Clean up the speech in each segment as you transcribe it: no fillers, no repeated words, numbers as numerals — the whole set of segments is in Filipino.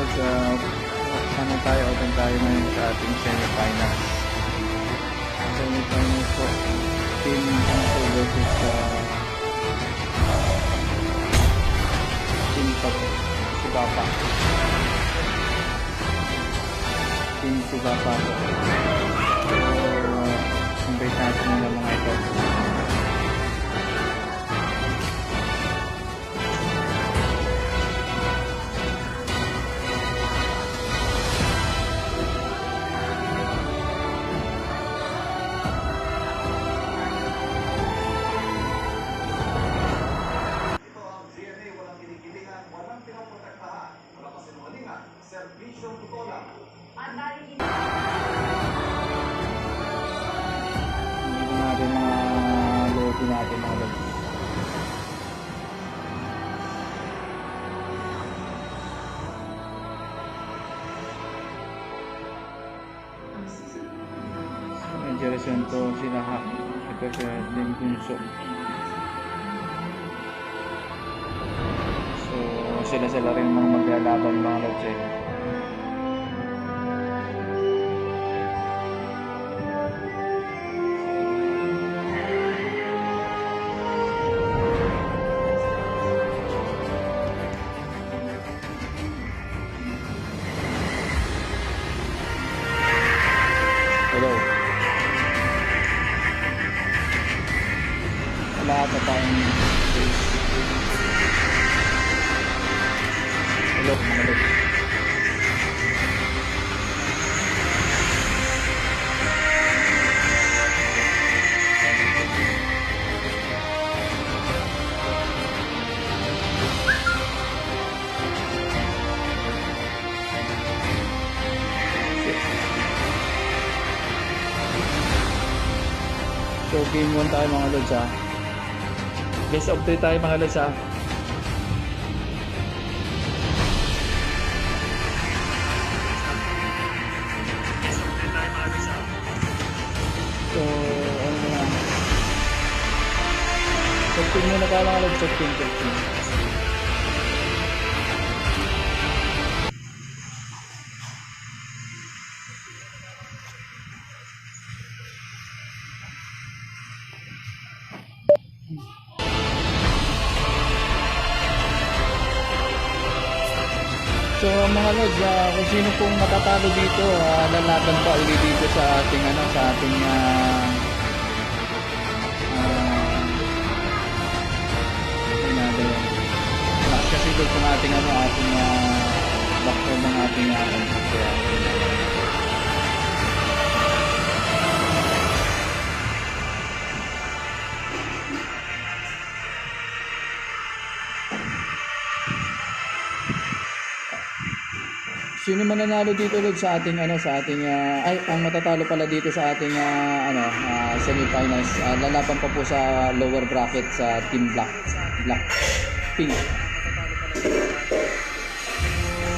Lods, open tayo ngayon sa ating semifinals. Semifinals po, Team Bunso versus Team Sugapa. Team Sugapa po. So, invite natin nila mga ito. Servisyong totoo lang. Hindi natin mga logo natin mga logo. Medyo resento sila ha. Ito sa Team Bunso. So sila rin mga maglalaban mga logo eh. Hello. Lahat na tayong face. Hello, mga lods. So game 1 tayo mga lods ha. Best of 3 tayo mga lods ha. So ano na. Check team muna tayo mga lods. Check team. So mga lods, kung sino pong matatalo dito, lalaban pa ulit dito sa ating kasi doon kung ating background ng ating sino man nanalo dito Lord sa ating ang matatalo pala dito sa ating semifinals, lalaban pa po sa lower bracket sa team black pink.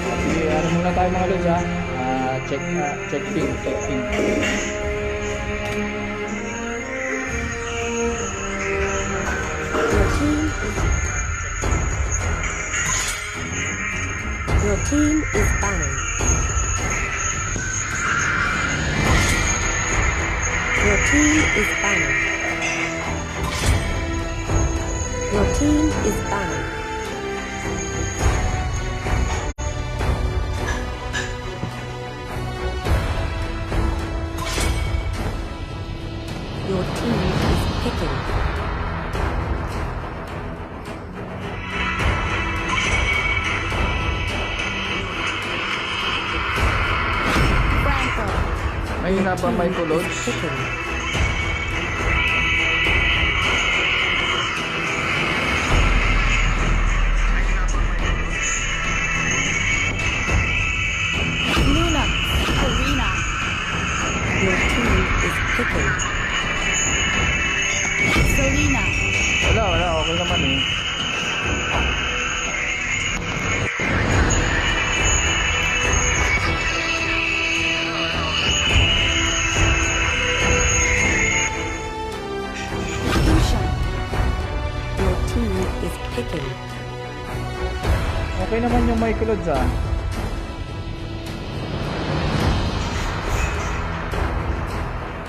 Sige, ano muna tayo mga Lord ha. Check pink. Your team is banning. Your team is banning. Your team is banning. Your team is picking. May na ba may Lods? Luna, Arena. Your team is picking. Selena. Wala, okay naman eh. Picking. Okay naman yung Michael Lods ah.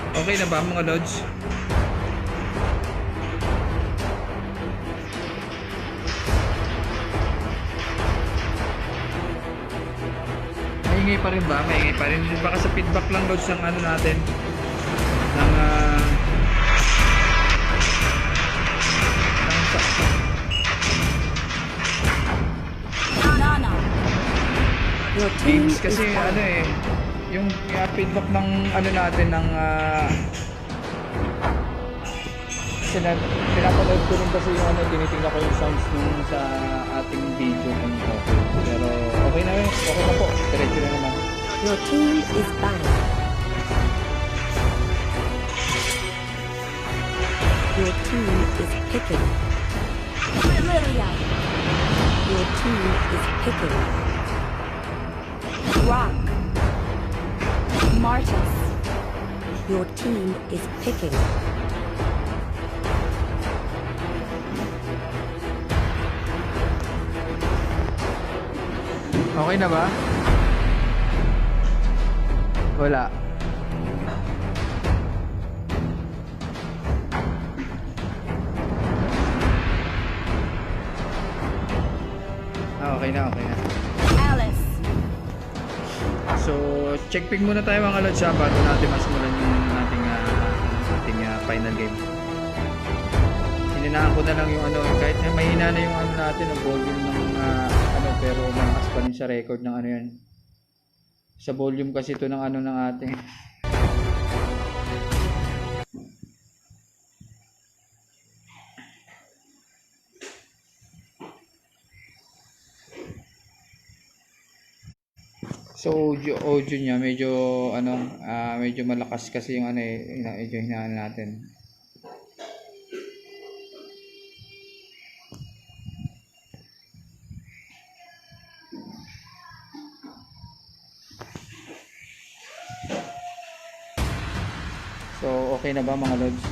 Okay na ba mga lods? Maingay pa rin ba? Maingay pa rin. Baka sa feedback lang lods ng ano natin. Ng Nana. Your team games is kasi ano banned. yung feedback ng ano natin ng pinapanood ko rin kasi yung ano, tinitingnan ko yung sounds nung sa ating video kung okay. Pero okay na po, diretso na naman. Your team is banned. Your team is picking. Lilia. Your team is picking. Rock. Martis. Your team is picking. Okay na ba? Wala. Okay na, okay na. Alice. So, check pick muna tayo mga lods ha, bago natin masimulan yung ating final game. Hininaan ko na lang yung ano, kahit na mahina na yung ano natin, ang volume ng ano, pero malakas pa rin sa record ng ano yan. Sa volume kasi ito ng ano ng ating. So audio niya medyo ano medyo malakas kasi yung ano medyo hinaan natin. So okay na ba mga lods?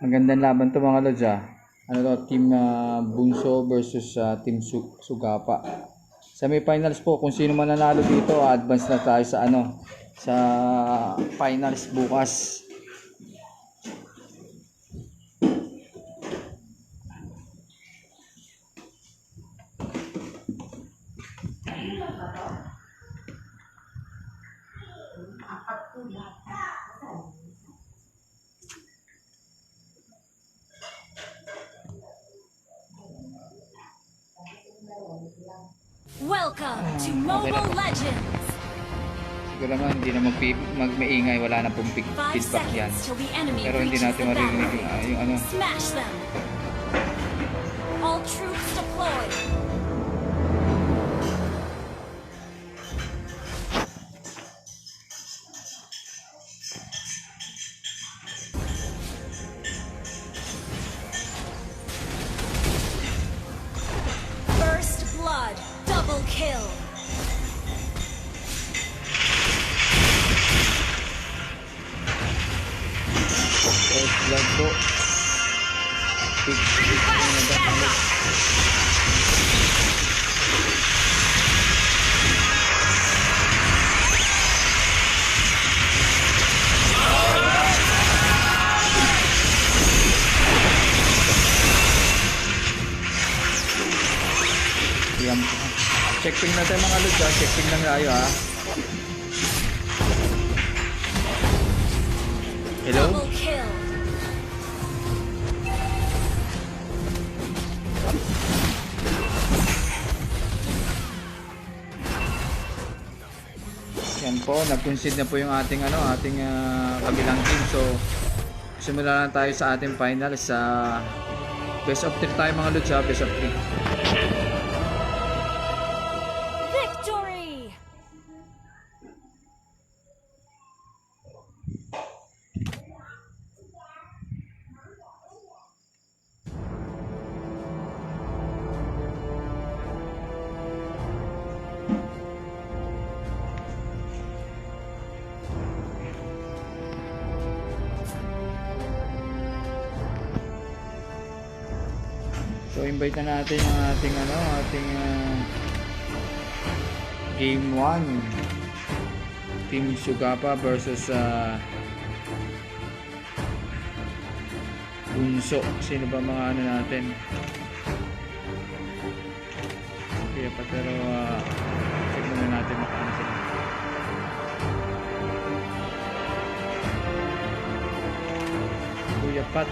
Magandang laban to mga lods ah. Ano to, team Bunso versus team Sugapa. Semi-finals po, kung sino man nanalo dito, advance na tayo sa ano, sa finals bukas. Welcome to Okay na Mobile po. Legends. Siguro naman hindi na magmaingay, wala na pong 5 feedback yan. seconds till the enemy Pero hindi reaches natin the maririnig battlefield. yung ano. Smash them. All troops deployed. First blood. Double kill. First blood po. Request backup. Yan. Checkping na tayo mga lods ha. Checkping lang tayo ha. Hello? Double kill. Yan po, nag-concede na po yung ating kabilang team. So, simula na tayo sa ating final sa best of 3 tayo mga lods ha. Best of 3. Victory. So invite na natin ang ating game 1. Team Sugapa versus Bunso. Sino ba mga natin? Kaya pa pero check muna natin makano sila. Kuya Pat.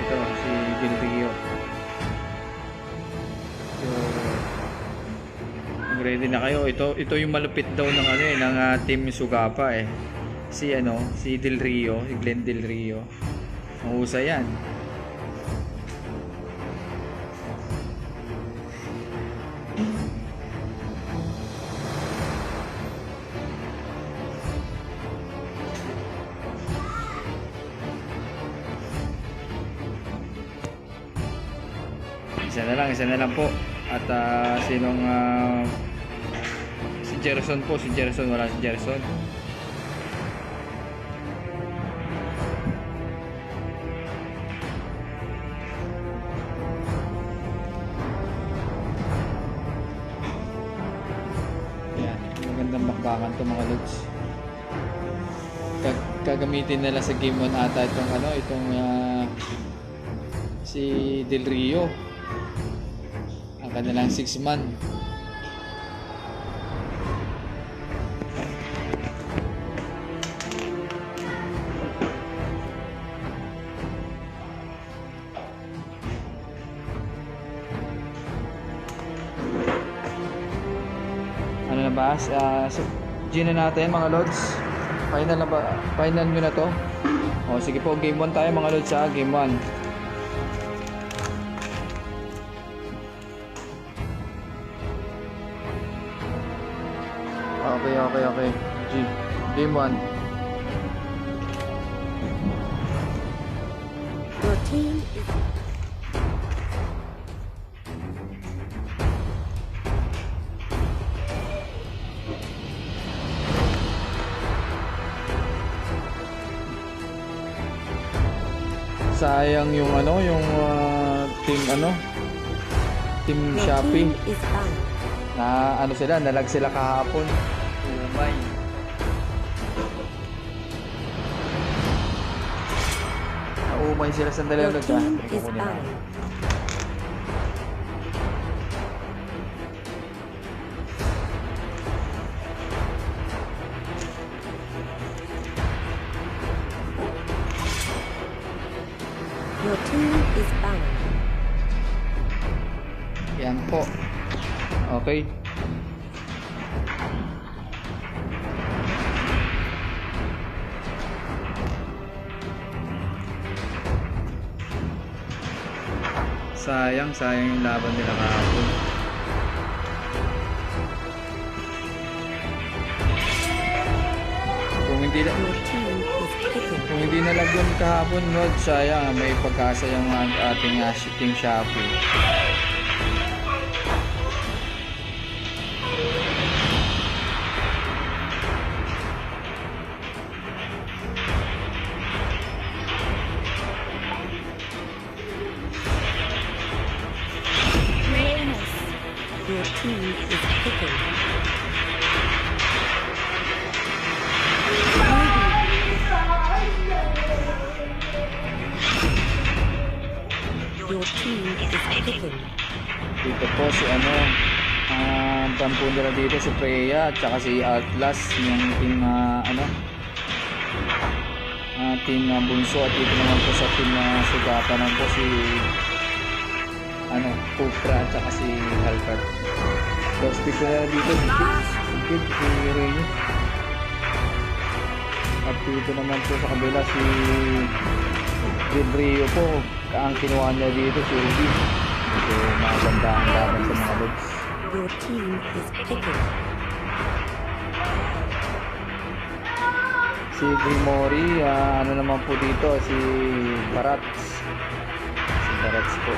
Ito si Del Rio. So ready na kayo. Ito yung malupit daw ng ng Team Sugapa eh. Si Del Rio, si Glenn Del Rio. Mahusay yan. Isa na lang po. At sinong si Jerson po, wala si Jerson. Ayan, magandang bakbakan to mga lods. Gagamitin nila sa game 1 ata itong si Del Rio. Ang kanilang 6-man. Ano na ba? G na natin mga lods. Final na ba? Final nyo na to? O sige po, game 1 tayo mga lods sa game 1. Okay. Game 1. Your team is Sayang yung team your Shopee. team is bound. Nalag sila kahapon. Umay. Naumay sila sandali Your ulit team is bound. Your team is bound. Yan po. Okay. Sayang yung laban nila kahapon. Kung hindi na Your team is picking. Kung hindi nalagyan kahapon, Rod, sayang may pagkasa yung ating Team Shopee. Your team is picking. Your team is picking. Dito po si tampo nila dito si Freya at saka si Atlas yung team team Bunso, at dito naman po sa team Sugapa naman po si Kupra at saka si Halkat. First pick na dito si Kid, si Rey. At dito naman po sa kabila si Del Rio po, ang kinuha niya dito si Ruby. So maganda ang laban sa mga lods. Your team is picking. Si Grimory, naman po dito si Barats. Si Barats po.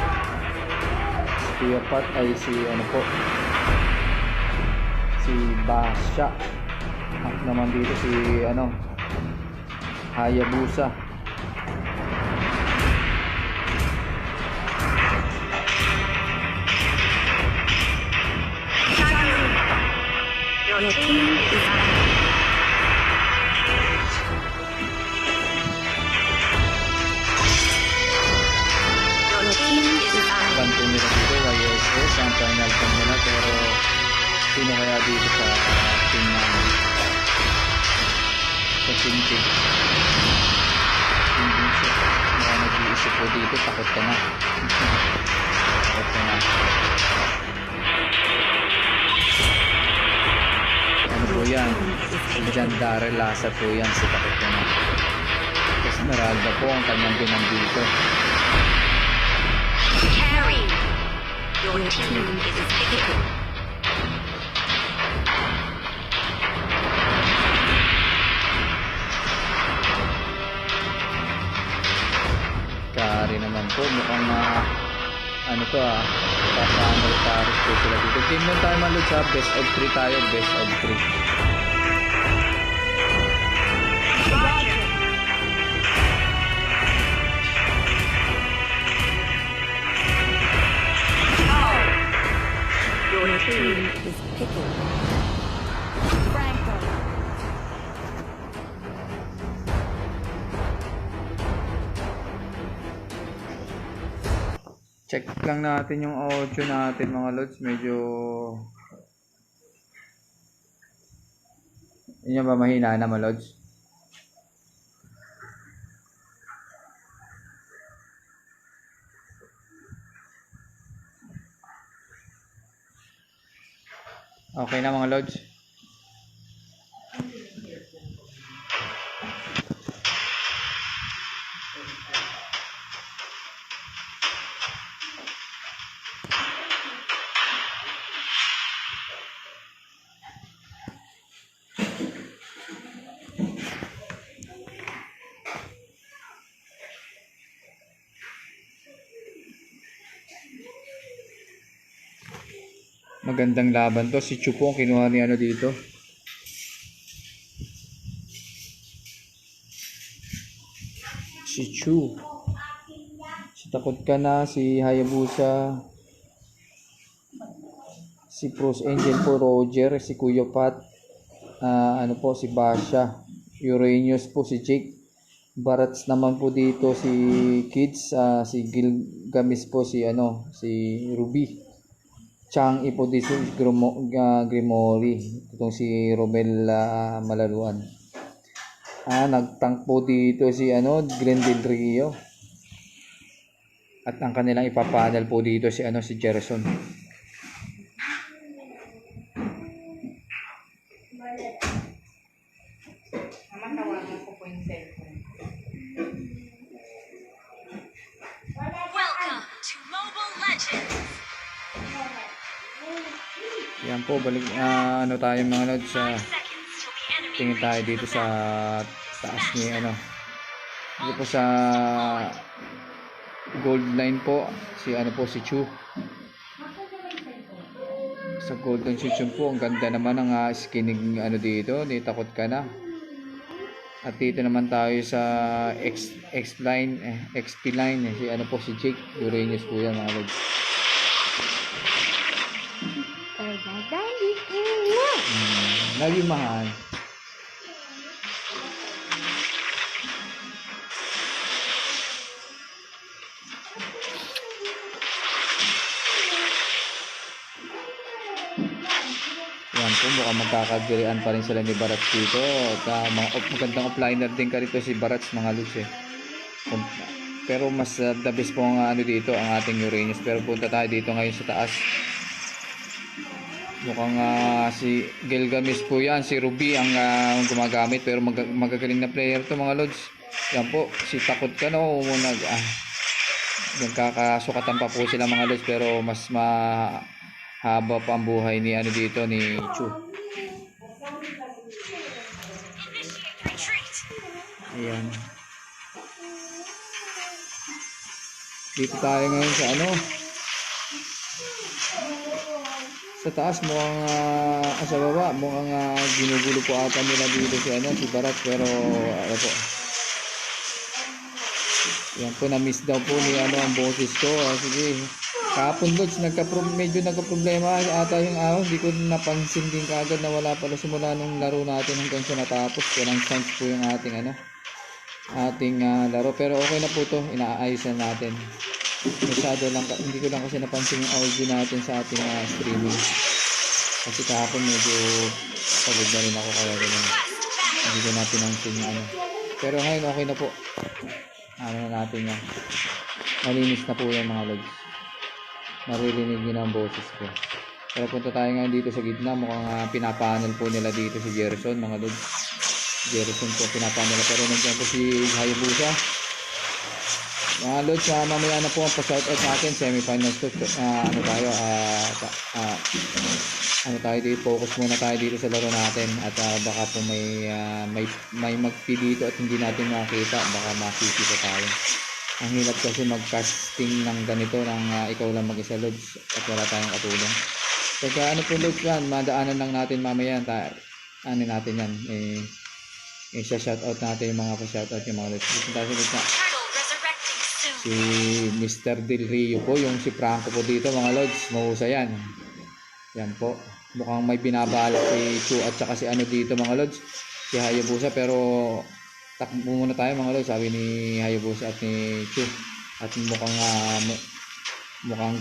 Si Kuya Pat ay si si Basha. At naman dito si Hayabusa. Your team is Your team is Plan po nila dito, YSS, ang final plan nila, pero sino kaya dito sa team namin? Sa team team. Hindi siya. Mga nag-iisip po dito, takot ka na. Takot ka na. Ano po yan? Si John Darrell Lasa po yan, si takot ka na. Esmeralda po ang kanyang binandito. carry. Your team is picking. Kari naman po, mukhang ano to kasama Paris po sila dito. Team nun tayo man sa best of 3 tayo, best of 3. Your team is picking. Franco. Check lang natin yung audio natin mga lods, medyo yun ba mahina na mga lods? Okay na mga lods? Magandang laban to. Si Chu po ang kinuha ni ano dito. Si Chu. Si Takot Ka Na, si Hayabusa. Si Pros Angel po, Roger, si Kuya Pat. Ano po, si Basha. Uranus po, si Jake. Barats naman po dito si Kids, si Gilgamis po, si Ruby. Chang ipo dito si Grimory. Itong si Romel Malaluan. Nagtank po dito si Glenn Del Rio. At ang kanilang ipapanel po dito si si Jerson. Welcome to Mobile Legends! Yan po, balik tayo mga lods, 5 seconds till the enemy tingin tayo reaches dito the sa battle. taas ni dito po sa gold line po si si Chu. Sa golden section po, ang ganda naman ng skinning dito, ni Takot Ka Na. At dito naman tayo sa XP line, si si Jake Uranus po yan mga lods. Love you, mahal. Yan po, mukhang magkakagirian pa rin sila ni Barats dito. At magandang offliner din ka rito si Barats mga lods eh. Pero mas the best po ang dito ang ating Uranus. Pero punta tayo dito ngayon sa taas. Mukhang si Gilgamesh po yan, si Ruby ang gumagamit, pero magagaling na player to mga lods. Yan po, si Takot Ka Na, nagkakasukatan pa po sila mga lods, pero mas mahaba pa ang buhay ni dito ni Chu. Initiate retreat! Ayan. Dito tayo ngayon sa sa taas, mukhang sa baba mukhang ginugulo po ata nila dito si si Barat, pero po Yan po, na-miss daw po ni ano ang boses ko. Sige. Kahapon Lods, medyo nagka-problema ata yung araw. Hindi ko napansin din kagad na wala pala simula nung laro natin hanggang sa natapos. Walang chance po yung ating laro. Pero okay na po to, inaayos na natin. Masyado lang, hindi ko lang kasi napansin yung audio natin sa ating streaming. Kasi kahapon medyo pagod na rin ako kaya ganun. Hindi ko na pinansin yung ano. Pero ngayon okay na po. Ano na natin yan. Malinis na po yan mga Lods. Maririnig nyo na ang boses ko. Pero punta tayo ngayon dito sa gitna. Mukhang pinapanel po nila dito si Gerson mga Lods. Gerson po pinapanel. Pero nandiyan po si Hayabusa. Mga Lods, mamaya na po ang pa-shoutout natin. Semifinals to. Ano tayo dito, focus muna tayo dito sa laro natin at baka po may magpi dito at hindi natin makita, baka makikita tayo. Ang hirap kasi mag-casting ng ganito ng ikaw lang mag-isa Lods at wala tayong katulong. Pagka ano po Lods yan, madaanan lang natin mamaya ano natin yan, isa-shoutout natin yung mga pa-shoutout yung mga Lods. Dito tayo sa gitna. Turtle resurrecting soon. Si Mr. Del Rio po, yung si Franco po dito mga Lods, mahusay yan. Yan po. Mukhang may binabalak si Chu at saka si ano dito mga Lods, si Hayabusa, pero takbo muna tayo mga Lods, sabi ni Hayabusa at ni Chu. At mukhang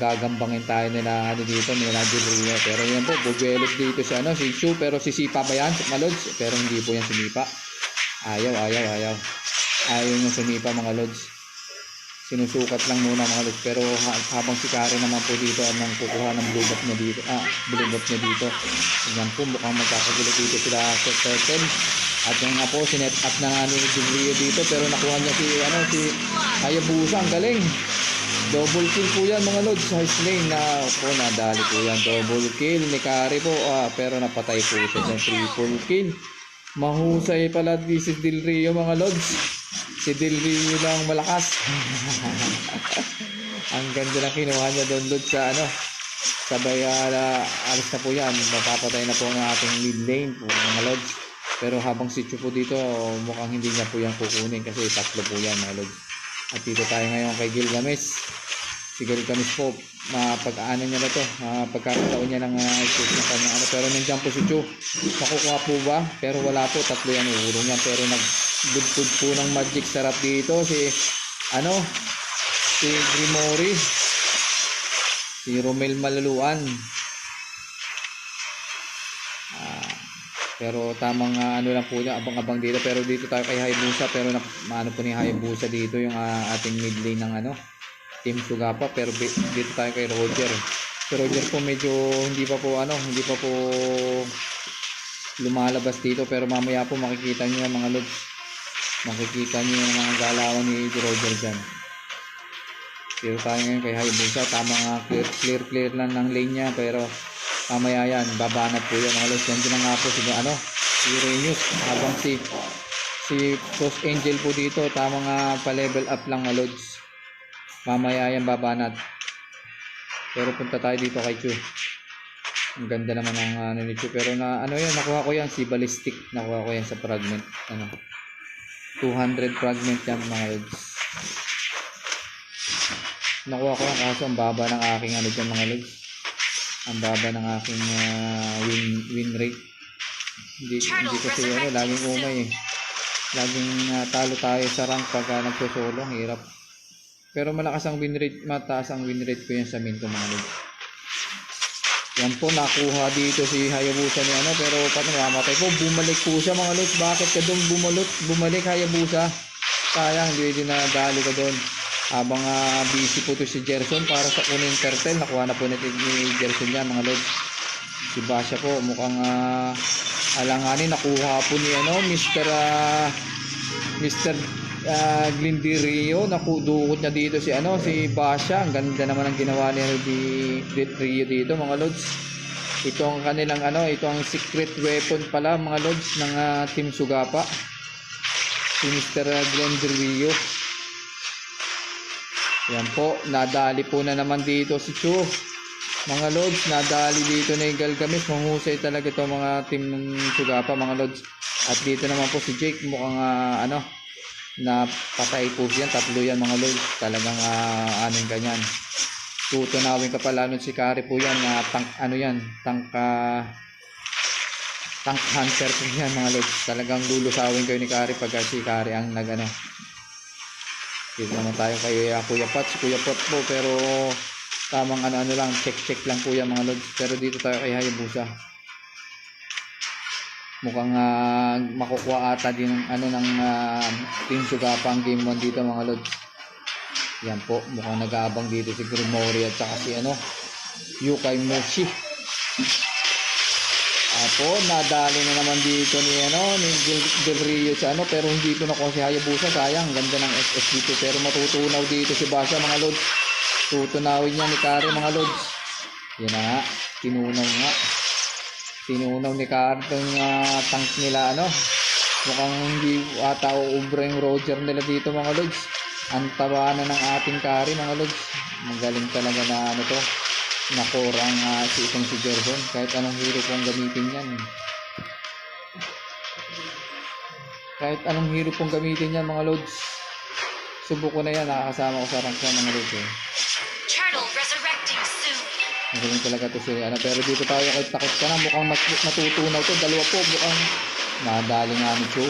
gagambangin tayo nila dito, nila Del. Pero yan po, bubelot dito si si Chu, pero sisipa ba yan mga Lods? Pero hindi po yan sumipa. Ayaw yung sumipa mga Lods. Sinusukat lang muna mga Lods, pero habang si Karen naman po dito nang kukuha ng blue buff niya dito. Yan po, mukhang magkakagulo dito sila sa turtle. At yung nga po, sinet up na nga ni Del dito, pero nakuha niya si Hayabusa. Ang galing. Double kill po yan mga Lods. High lane na po, nadali po yan. Double kill ni Kari po, pero napatay po siya dyan. Triple kill. Mahusay pala si Del Rio mga Lods. Si Del Rio lang malakas. Ang ganda na kinuha niya doon sa sabay alis na po yan, mapapatay na po ang ating mid lane po mga Lods. Pero habang si Chu po dito, mukhang hindi niya po yan kukunin kasi tatlo po yan mga Lods. At dito tayo ngayon kay Gilgamesh. Si Gilgamesh po, mapag-ano niya na to, pagkakataon niya ng shoot na kanyang pero nandiyan po si Chu. Makukuha po ba? Pero wala po, tatlo yan uurong yan. Pero nagbudbud po ng magic sarap dito si Grimory, si Romel Maluluan. Pero tamang lang po niya, abang-abang dito. Pero dito tayo kay Hayabusa, pero maano po ni Hayabusa dito yung ating mid lane ng Team Sugapa. Pero dito tayo kay Roger. Si Roger po medyo hindi pa po lumalabas dito, pero mamaya po makikita niyo mga Lods. Makikita niyo yung mga galawan ni Roger dyan. Dito tayo ngayon kay Hayabusa. Tamang clear lang ng lane niya, pero mamaya yan, babanat po yan mga Lods. Yan din nga po si Renius, habang si Cross Angel po dito, tamang pa-level up lang mga Lods. Mamaya yan babanat. Pero punta tayo dito kay Chu. Ang ganda naman ng ni Chu, pero nakuha ko yan, si Ballistic, nakuha ko yan sa fragment. 200 fragment yan mga Lods. Nakuha ko yan kaso ang baba ng aking dyan mga Lods. Ang baba ng aking win rate. Hindi kasi laging umay laging talo tayo sa rank pagka nagsosolo, ang hirap. Pero malakas ang win rate, mataas ang win rate ko yan sa main ko mga Lods. Yan po, nakuha dito si Hayabusa ni pero pati namamatay po. Bumalik po siya mga Lods. Bakit ka doon bumalik Hayabusa? Sayang, hindi na dali ka doon. Habang busy po to si Gerson para sa kuning turtle. Nakuha na po ni Gerson yan mga Lods. Si Basha po mukhang alanganin. Nakuha po ni Mr. Glindy Rio. Nakudukot niya dito si Basha. Ang ganda naman ang ginawa ni Rio dito mga Lods. Ito ang kanilang ito ang secret weapon pala mga Lods ng Team Sugapa. Si Mr. Glindy Rio. Yan po, nadali po na naman dito si Chu. Mga Lods, nadali dito na yung Gilgamesh. Mahusay talaga ito mga team ng Sugapa mga Lods. At dito naman po si Jake, mukhang na patay po yan, tatlo yan mga lods. Talagang anong ganyan. Tutunawin ka pala nun si Kari po yan na tank tank hunter po yan mga lods. Talagang lulusawin kayo ni Kari pag si Kari ang dito naman tayo kay Kuya Pat. Si Kuya Pat po pero tamang ano lang, check lang po yan mga lods. Pero dito tayo kay Hayabusa. Mukhang makukuha ata din ng Team Sugapa ang game 1 dito mga lods. Yan po, mukhang nag-aabang dito si Grumori at saka si Yukai Moshi. Apo, nadali na naman dito ni Del Rio sa pero hindi ko nakuha si Hayabusa. Sayang, ganda ng SS dito pero matutunaw dito si Basha mga lods. Tutunawin niya ni Kari mga lods. Yan na nga, tinunaw ni Kari itong tank nila mukhang hindi ata uubra yung Roger nila dito mga lods. Ang taba na ng ating Kari mga lods. Magaling talaga na nakorang si Gerson. Kahit anong hero pong gamitin yan. Mga lods. Subok ko na yan, nakakasama ko sa rank sa mga lods Turtle resurrecting soon. Magaling talaga to si pero dito tayo kahit takot ka na, mukhang matutunaw to. Dalawa po, mukhang nadali nga ni Cho.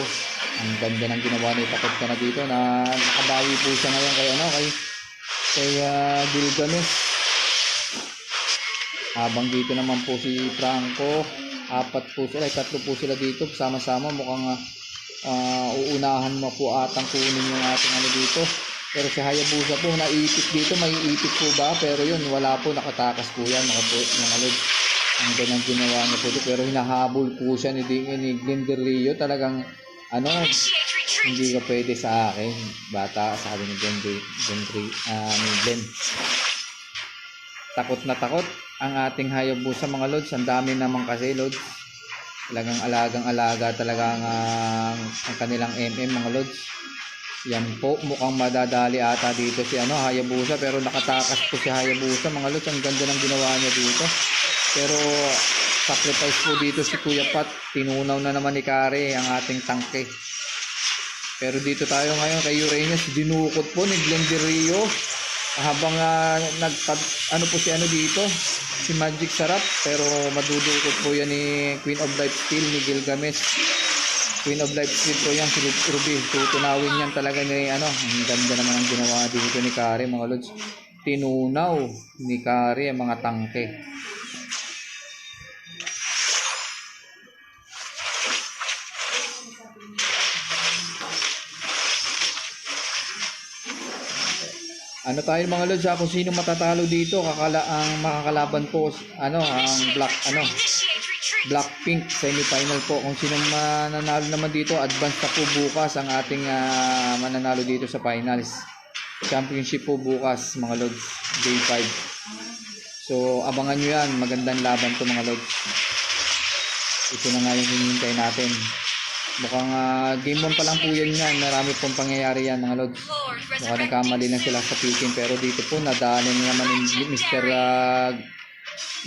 Ang ganda ng ginawa ni, takot ka na dito na nakabawi po siya ngayon kay Gilgamesh. Habang dito naman po si Franco, tatlo po sila dito sama-sama. Mukhang uunahan mo po atang kunin yung ating dito. Pero si Hayabusa po naipit dito, may ipit po ba? Pero yun, wala po, nakatakas po yan mga lods. Ang ganang ginawa niya po dito. Pero hinahabol po siya ni Glenn Del Rio. Talagang Initiate retreat. hindi ka pwede sa akin, bata, sabi ni Glenn. Takot na takot ang ating Hayabusa mga lods. Ang dami naman kasi lods. Talagang alagang-alaga talaga ang kanilang mga lods. Yan po, mukhang madadali ata dito si Hayabusa, pero nakatakas po si Hayabusa mga lods. Ang ganda ng ginawa niya dito. Pero sacrifice po dito si Kuya Pat. Tinunaw na naman ni Kari ang ating tangke. Pero dito tayo ngayon kay Uranus, dinukot po ni Glenn Del Rio. Habang po si dito, si Magic Sarap, pero madudukot po yan ni Queen of Life Steal ni Gilgamesh. Queen of Life Steal po yan si Ruby. Tutunawin yan talaga ni ang ganda naman ang ginawa dito ni Kari mga lods. Tinunaw ni Kari ang mga tangke. Tayo mga lods, kung sino matatalo dito, ang makakalaban po ang Blackpink semi-final po. Kung sino mananalo naman dito, advance na po bukas ang ating mananalo dito sa finals. Championship po bukas mga lods, day 5. So abangan nyo yan, magandang laban to mga lods. Ito na nga yung hinihintay natin. Mukhang game 1 pa lang po yan. Marami pong pangyayari yan mga lods. Mukhang nagkamali lang sila sa picking, pero dito po nadali naman ni Mr.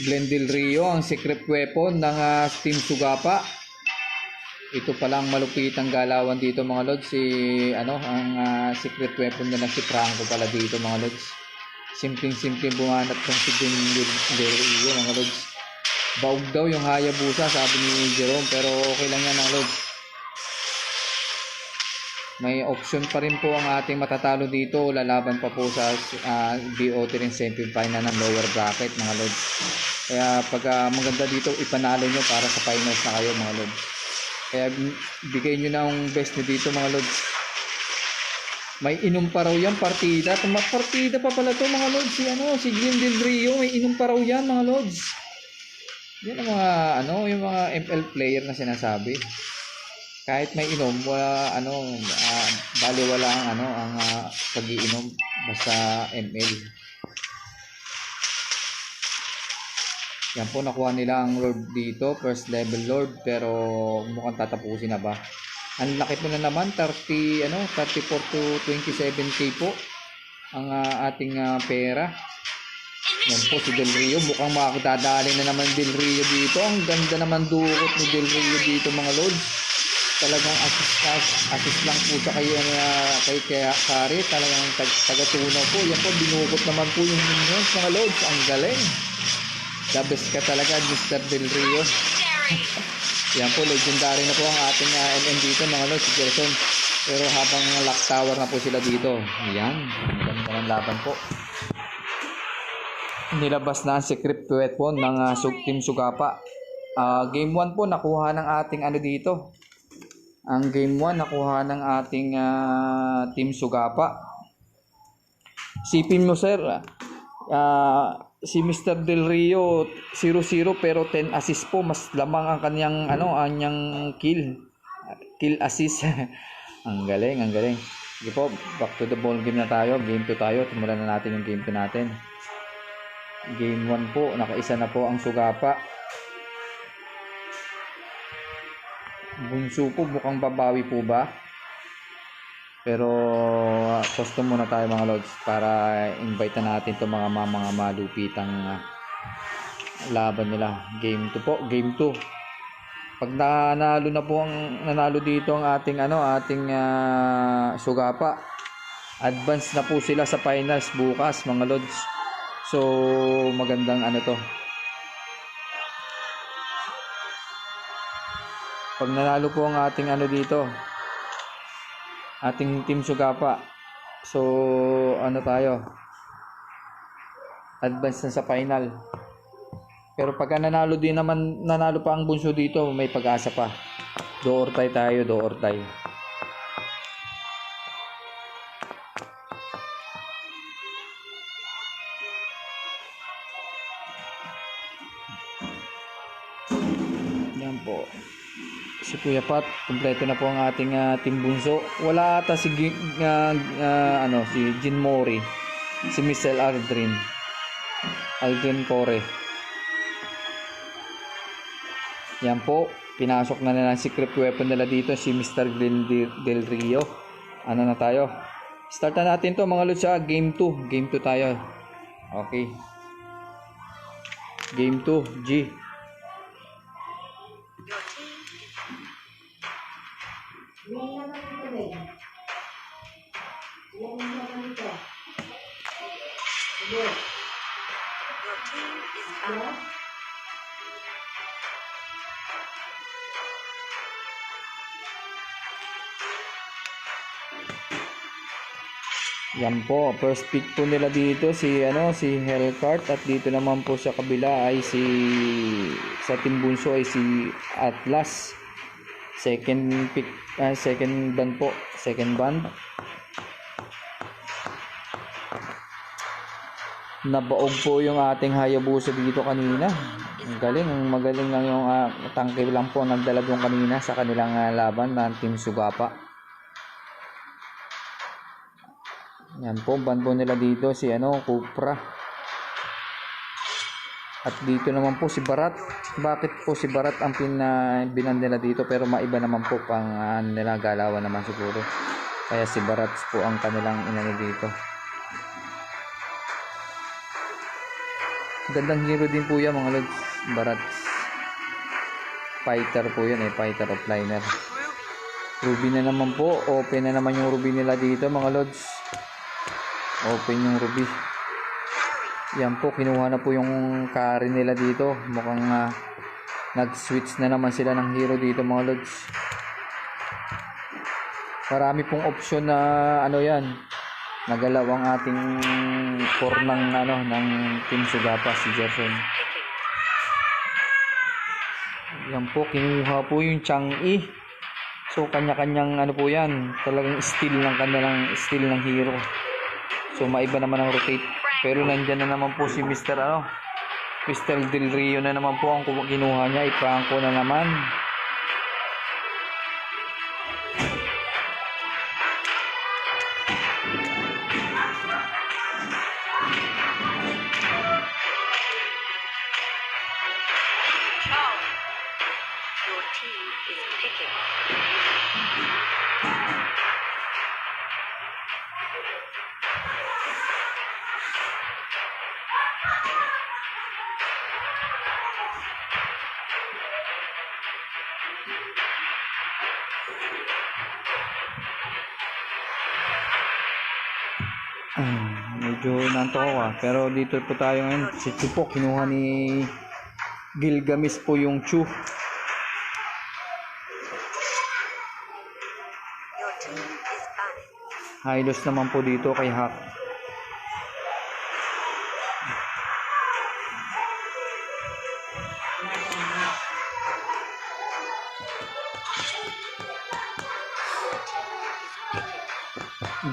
Glenn Del Rio ang secret weapon ng Team Sugapa. Ito palang malupitang galawan dito mga lods. Ang secret weapon nila si Franco pala dito mga lods. Simpleng bumanat ng si Glenn Del Rio mga lods. Baog daw yung Hayabusa sabi ni Jerome, pero okay lang yan mga lods. May option pa rin po ang ating matatalo dito. Lalaban pa po sa BOT rin semi-final ng lower bracket mga lods. Kaya pag maganda dito, ipanalo nyo para sa finals na kayo mga lods. Kaya bigay nyo na ang best nyo dito mga lods. May inom pa raw yan partida. Partida pa pala to mga lods. Si Glenn Del Rio, may inom pa raw yan mga lods. Yan ang mga yung mga ML player na sinasabi. Kahit may inom, baliwala ang pag-iinom basta ML. Yan po, nakuha nila ang Lord dito, first level Lord, pero mukhang tatapusin na ba. Ang laki po na naman, 34 to 27k po ang ating pera. Yan po si Del Rio, mukhang makakadadali na naman Del Rio dito. Ang ganda naman dukot ni Del Rio dito mga lods. talagang assist lang po siya kay Kari, talagang taga-tunaw po. Yan po, binukot naman po yung minions mga lods. Ang galing. The best ka talaga, Mr. Del Rio. Legendary. Yan po, legendary na po ang ating MM dito mga lods, si Gerson. Pero habang lock tower na po sila dito. Yan, maganda ng laban po. Nilabas na ang secret weapon ng Team Sugapa. Game 1 po, nakuha ng ating ano dito. Ang game 1, nakuha ng ating Team Sugapa. Sipin mo sir, si Mr. Del Rio 0-0 pero 10 assist po, mas lamang ang kanyang kill assist. Ang galing, ang galing. Sige po, back to the ball game na tayo. Game 2 tayo, simulan na natin yung game 2 natin. Game 1 po, nakaisa na po ang Sugapa. Bunso po, mukhang babawi po ba? Pero custom muna tayo mga lods para invite na natin itong mga malupitang laban nila. Game 2 po, game 2. Pag nanalo dito ang ating Sugapa, advance na po sila sa finals bukas mga lods. So magandang to. Pag nanalo po ang ating dito, ating Team Sugapa, so tayo, advance na sa final. Pero pag nanalo pa ang bunso dito, may pag-asa pa. Do or die tayo, do or die. Yan po. Si Kuya Pat, kompleto na po ang ating team bunso. Wala ata si Jin Mori, si Michelle Aldrin Core. Yan po, pinasok na nila ang secret weapon nila dito, si Mr. Glenn Del Rio. Ano na tayo? Start na natin to mga lods, game 2. Game 2 tayo. Okay. Game 2, G. Yan po, first pick po nila dito si Hellcart, at dito naman po sa kabila ay sa Team Bunso ay si Atlas. Second pick, second band po, second band. Nabaog po yung ating Hayabusa dito kanina. Magaling lang yung tangke lang po nagdalagong kanina sa kanilang laban ng Team Sugapa. Yan po, ban po nila dito si Cupra. At dito naman po si Barat. Bakit po si Barat ang binan nila dito, pero maiba naman po pang nila galawan naman siguro. Kaya si Barat po ang kanilang inano dito. Gandang hero din po yan mga lods, Barat. Fighter po yan fighter offliner. Ruby na naman po, open na naman yung Ruby nila dito mga lods. Open yung Ruby. Yan po, kinuha na po yung carry nila dito. Mukhang nag-switch na naman sila ng hero dito mga lods. Marami pong option na yan. Nagalaw ang ating core ng Team Sugapa, si Gerson. Yan po, kinuha po yung Chang'e. So kanya-kanyang po yan. Talagang steal ng hero. So maiba naman ang rotate. Pero nandyan na naman po si Mr. Del Rio na naman po ang kinuha niya. Ipangko na naman. Your team is picking. Medyo nantok ako pero dito po tayo ngayon. Si Chu po, kinuha ni Gilgamesh po yung Chu. Your team is back. Hylos naman po dito kay Hack.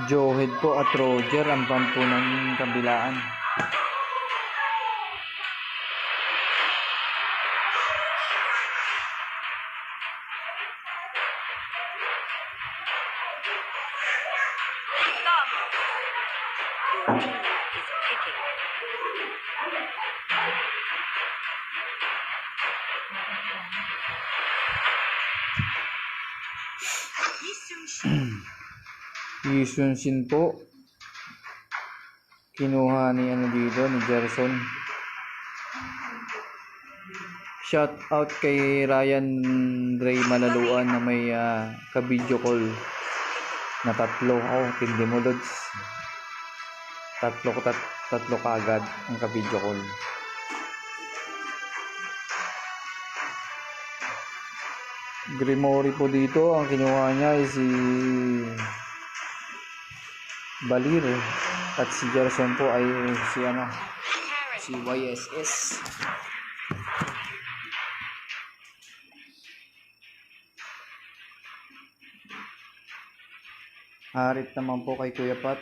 Joehead po at Roger ang pampo ng kabilaan. Your team is picking. Yisun Shin po. Kinuha ni ano dito, ni Gerson. Shout out kay Ryan Ray Malaluan na may ka-video call na tatlo. Oh, tindi mo lods. Tatlo kaagad ang ka-video call. Grimory po dito, ang kinuha niya ay si Balir at si Gerson po ay si ano, si YSS. Harit naman po kay Kuya Pat.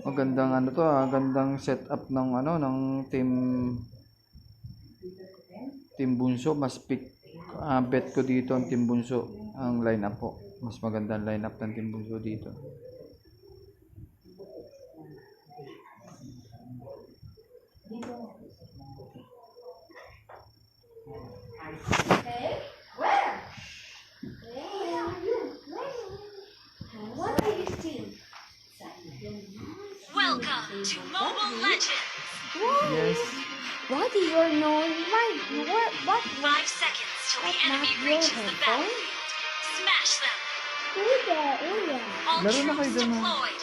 Magandang ano to, gandang setup ng ano ng team Bunso. Mas bet ko dito ang team Bunso ang lineup po. Mas magandang lineup ng team Bunso dito. Welcome to Mobile Legends. Yes. What is your nose like? What 5 seconds till the What enemy map reaches your the headphone? battlefield. Smash them. Uya. All Laro na troops kayo dun, ha? deployed.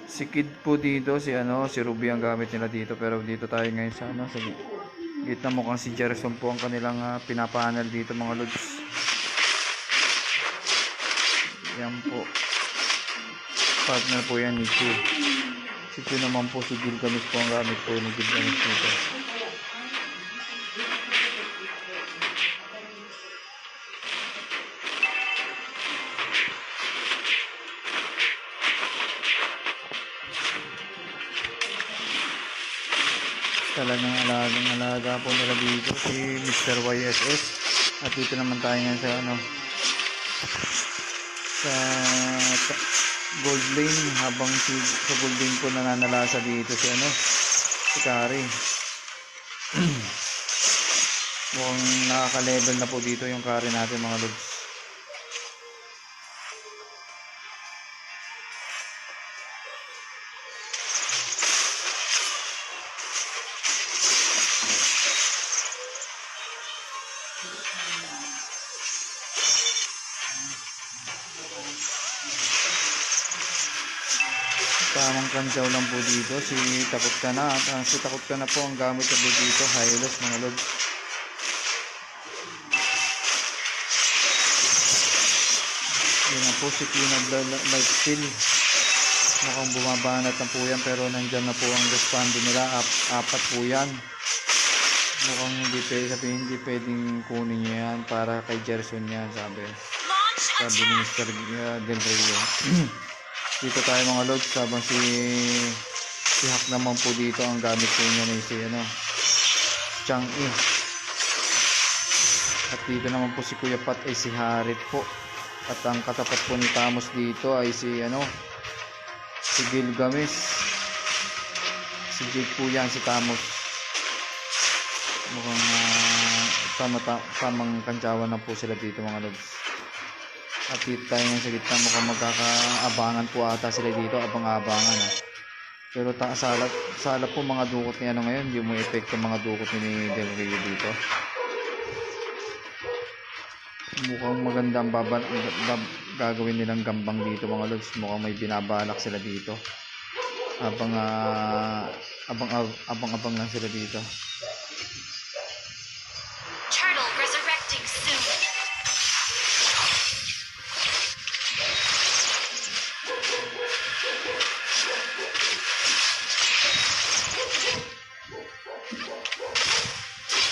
Si Kid po dito, si Ruby ang gamit nila dito, pero dito tayo ngayon sa sa gitna, mukhang si Gerson po ang kanilang pinapanel dito mga lods. Yan po. Partner po yan ni Chu. Si Chu naman po, si Gilgamesh po ang gamit po ni Gilgamesh dito. Talagang alaga po nila dito si Mr. YSS. At dito naman tayo ngayon sa gold lane, habang sa gold lane po nananalasa dito si Kari. Mukhang nakaka-level na po dito yung Kari natin mga lods. Tamang kantsaw lang po dito. Si Takot Ka Na. Si Takot Ka Na po ang gamit na po dito. Hylos mga lods. Yan na po si Pinag Lifesteal. Mukhang bumabanat na po yan pero nandyan na po ang responding nila. Apat po yan. Mukhang hindi pwedeng kunin niya yan para kay Gerson yan, sabi Launch ni attack. Mr. Del Rio. Dito tayo mga lods, habang si Hak naman po dito ang gamit po niya na si Chang-i. At dito naman po si Kuya Pat ay si Harit po. At ang katapat po ni Tamos dito ay si Gilgamesh. Si Jake po yan, si Tamos. Mukhang tamang kantsawan na po sila dito mga lods. At dito tayo ngayon sa gitna, mukhang magkakaabangan po ata sila dito, abang-abangan pero sala po mga dukot ni ngayon, hindi mo epekto mga dukot ni Del Rio dito. Mukhang maganda ang gagawin nilang gambang dito mga lods. Mukhang may binabalak sila dito, abang lang sila dito. Turtle resurrecting soon.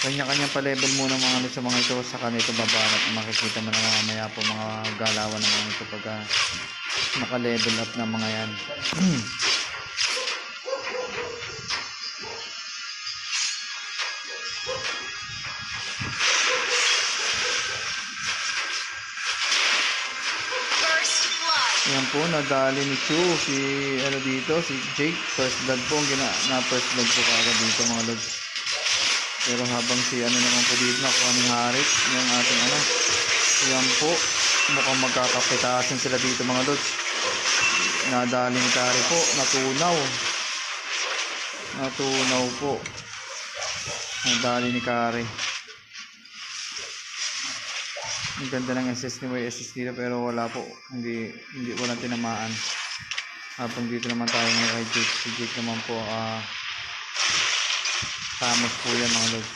Kanya-kanyang pa-level muna mga sa mga ito, sa kanito babanat. Makikita mo na mamaya po mga galawan ng mga ito pagka naka-level up na mga yan. First blood. Yan po, nadali ni Chu si si Jake. First blood po na first blood po kagad dito mga lods. Pero habang si naman po dito nakuha ni Harit yung ating yan po, mukhang magkakapitasan sila dito mga lods. Nadali ni Kari po, natunaw po, nadali ni Kari. Ang ganda ng SS ni YSS dito pero wala po, walang tinamaan. Habang dito naman tayo ng kay Jake. Si Jake naman po Tamos po yan mga lods.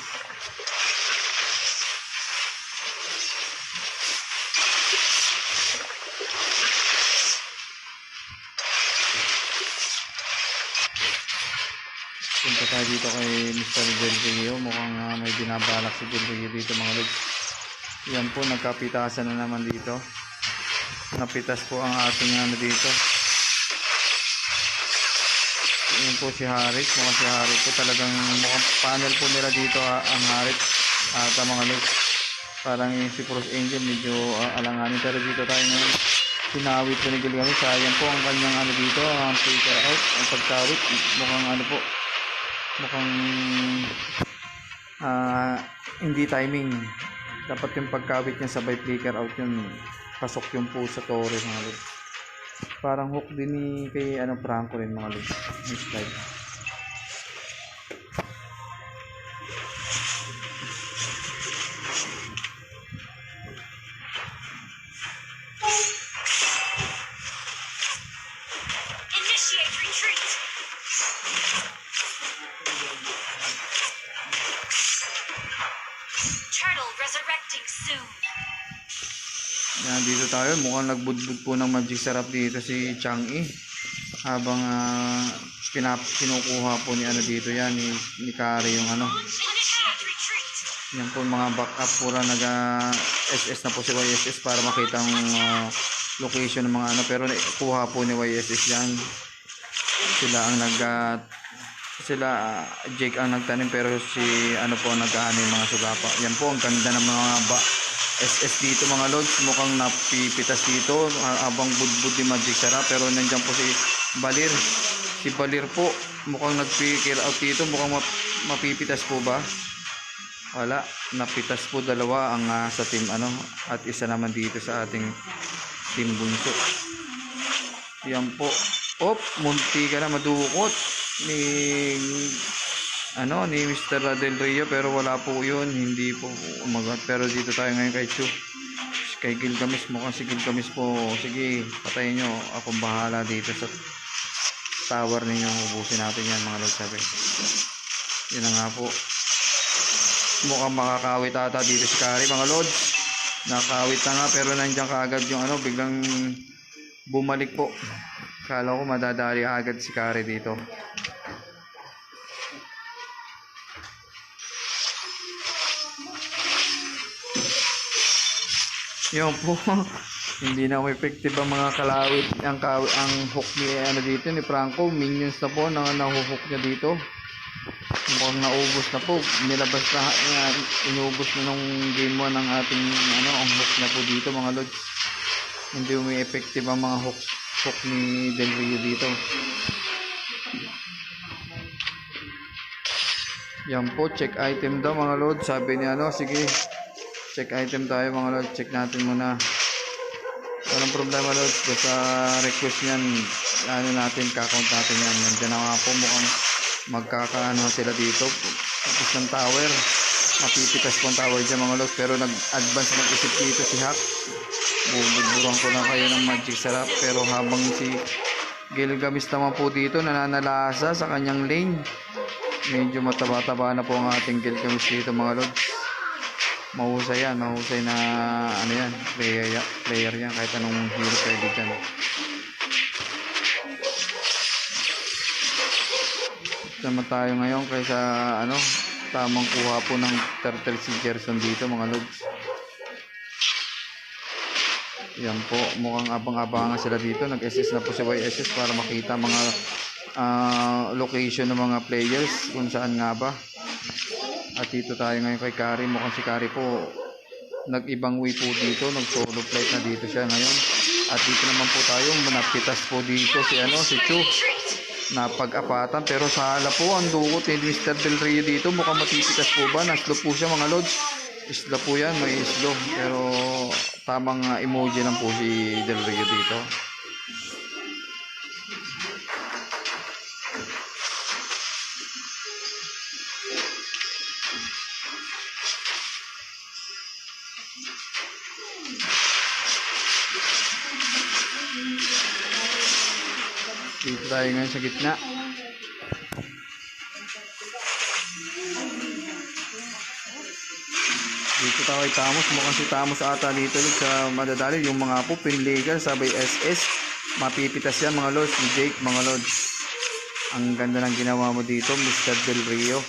Punta tayo dito kay Mr. Del Rio. Mukhang may binabalak si Del Rio dito mga lods. Yan po, nagkapitasan na naman dito. Napitas po ang ating dito. Yan po si Harit. Mukhang si Harit po talagang mukhang panel po nila dito ang Harit at mga lods. Parang yung si Cross Angel medyo alanganin, pero dito tayo ngayon pinawit po ni Gilgamesh. Sayang po ang kanyang dito, ang flicker out, ang pagkawit. Mukhang mukhang hindi timing. Dapat yung pagkawit niya sabay flicker out yun, pasok yung po sa Torres mga lods. Parang hook din ni kay Franco rin mga lods. Next slide. Initiate retreat. Turtle resurrecting soon. Yan, dito tayo. Mukhang nagbudbud po ng magic sarap dito si Chang-i. Habang kinukuha po ni dito yan, ni Kari yung Initiate retreat. yan po mga backup po lang SS na po si YSS para makita ang location ng mga pero kuha po ni YSS yan. Sila ang Jake ang nagtanim pero si po nag-aano yung mga sugapa. Yan po ang ganda ng mga SS dito mga lods. Mukhang napipitas dito habang budbud ni Magic Sarap, pero nandiyan po si Balir. Si Balir po mukhang nag-kill out dito. Mukhang mapipitas po ba? Wala, napitas po dalawa ang sa team at isa naman dito sa ating team bunso. Yan po. Munti ka na madukot ni Mr. Del Rio, pero wala po yun, hindi po umagat. Pero dito tayo ngayon kay Chu, kay Gilgamesh. Mukhang si Gilgamesh po, sige patayin nyo, akong bahala dito sa tower ninyo, ubusin natin yan mga lods. Sabi yun na nga po, mukhang makakawit ata dito si Kari mga lods. Nakawit na nga pero nandiyan kaagad yung ano, biglang bumalik po. Kala ko madadali agad si Kari dito. Yun po. Hindi na effective ang mga kalawit. Ang hook ni ano dito ni Franco, minions na po na nahuhook niya dito. Mukhang naubos na po. Nilabas na, inubos na nung game 1 ng ating ano, ang hook na po dito mga lods. Hindi umi-effective ang mga hook ni Del Rio dito. Yan po, check item daw mga lods. Sabi ni ano, sige, check item tayo mga lods. Check natin muna. Walang problema lods. Basta request yan, ano natin, kakount natin yan. Nandiyan na nga po, mukhang magkakaano sila dito. Tapos ng tower, mapipitas po ang tower dyan mga lods. Pero nag-advance mag-isip dito si Hack. Bubudburan ko na kayo ng magic sarap. Pero habang si Gilgamesh naman po dito nananalasa sa kanyang lane, medyo mataba-taba na po ang ating Gilgamesh dito mga lods. Mahusay yan, mahusay na ano yan, player yan, kahit anong hero pwede dyan. Sama tayo ngayon kaysa ano, tamang kuha po ng turtle si Gerson dito mga lods. Yan po, mukhang abang-abangan sila dito. Nag-SS na po si YSS para makita mga location ng mga players kung saan nga ba. At dito tayo ngayon kay Kari. Mukhang si Kari po nag-ibang way po dito, nag-solo flight na dito siya ngayon. At dito naman po tayo, napitas po dito si ano, si Chu. Napag-apatan pero sa hala po ang dukot ni Mr. Del Rio dito. Mukhang matipitas po ba? Naslo po siya mga lods. Isla po yan, may islo. Pero tamang emoji lang po si Del Rio dito. Dito tayo ngayon sa gitna. Dito tayo kay Tamos. Mukhang si Tamos ata dito sa madadali. Yung mga po pinlegal sabay SS. Mapipitas yan mga lods. Ni Jake mga lods. Ang ganda ng ginawa mo dito Mr. Del Rio.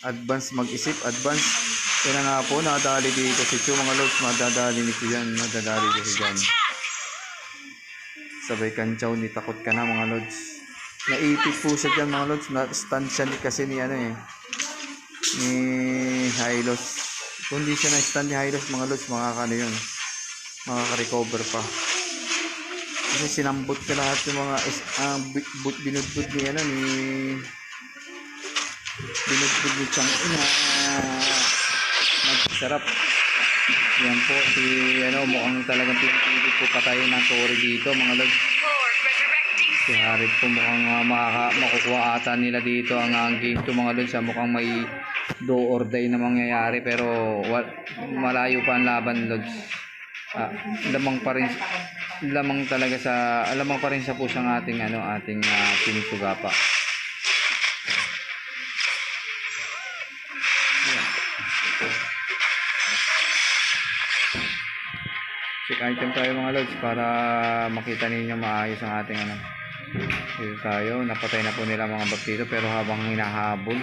Advance mag-isip. Advance. Yan na nga po. Nadali dito si Chu mga lods. Madadali nito yan. Madadali dito dyan. Sabay kantsaw ni takot ka na mga lods. Naipit po siya dyan mga lods. Na-stand siya kasi ni ano eh. Ni Hylos. Kung di siya na-stand ni Hylos mga lods, makakano yun. Makaka-recover pa. Kasi sinambot ka lahat yung mga binudbud ni ano ni binudbud ni Chang na nagsarap. Yan po si ano, mukhang talagang pinipilit po patayin ng Tori dito mga lods. Lord resurrecting Si Harit po mukhang makukuha ata nila dito ang game to mga lods. Mukhang may do or die na mangyayari pero malayo pa ang laban lods. Lamang pa rin sa pusang ating ano, ating Team Sugapa. Check item tayo mga lods para makita ninyo maayos ang ating ano. Dito tayo, napatay na po nila mga bot dito pero habang hinahabol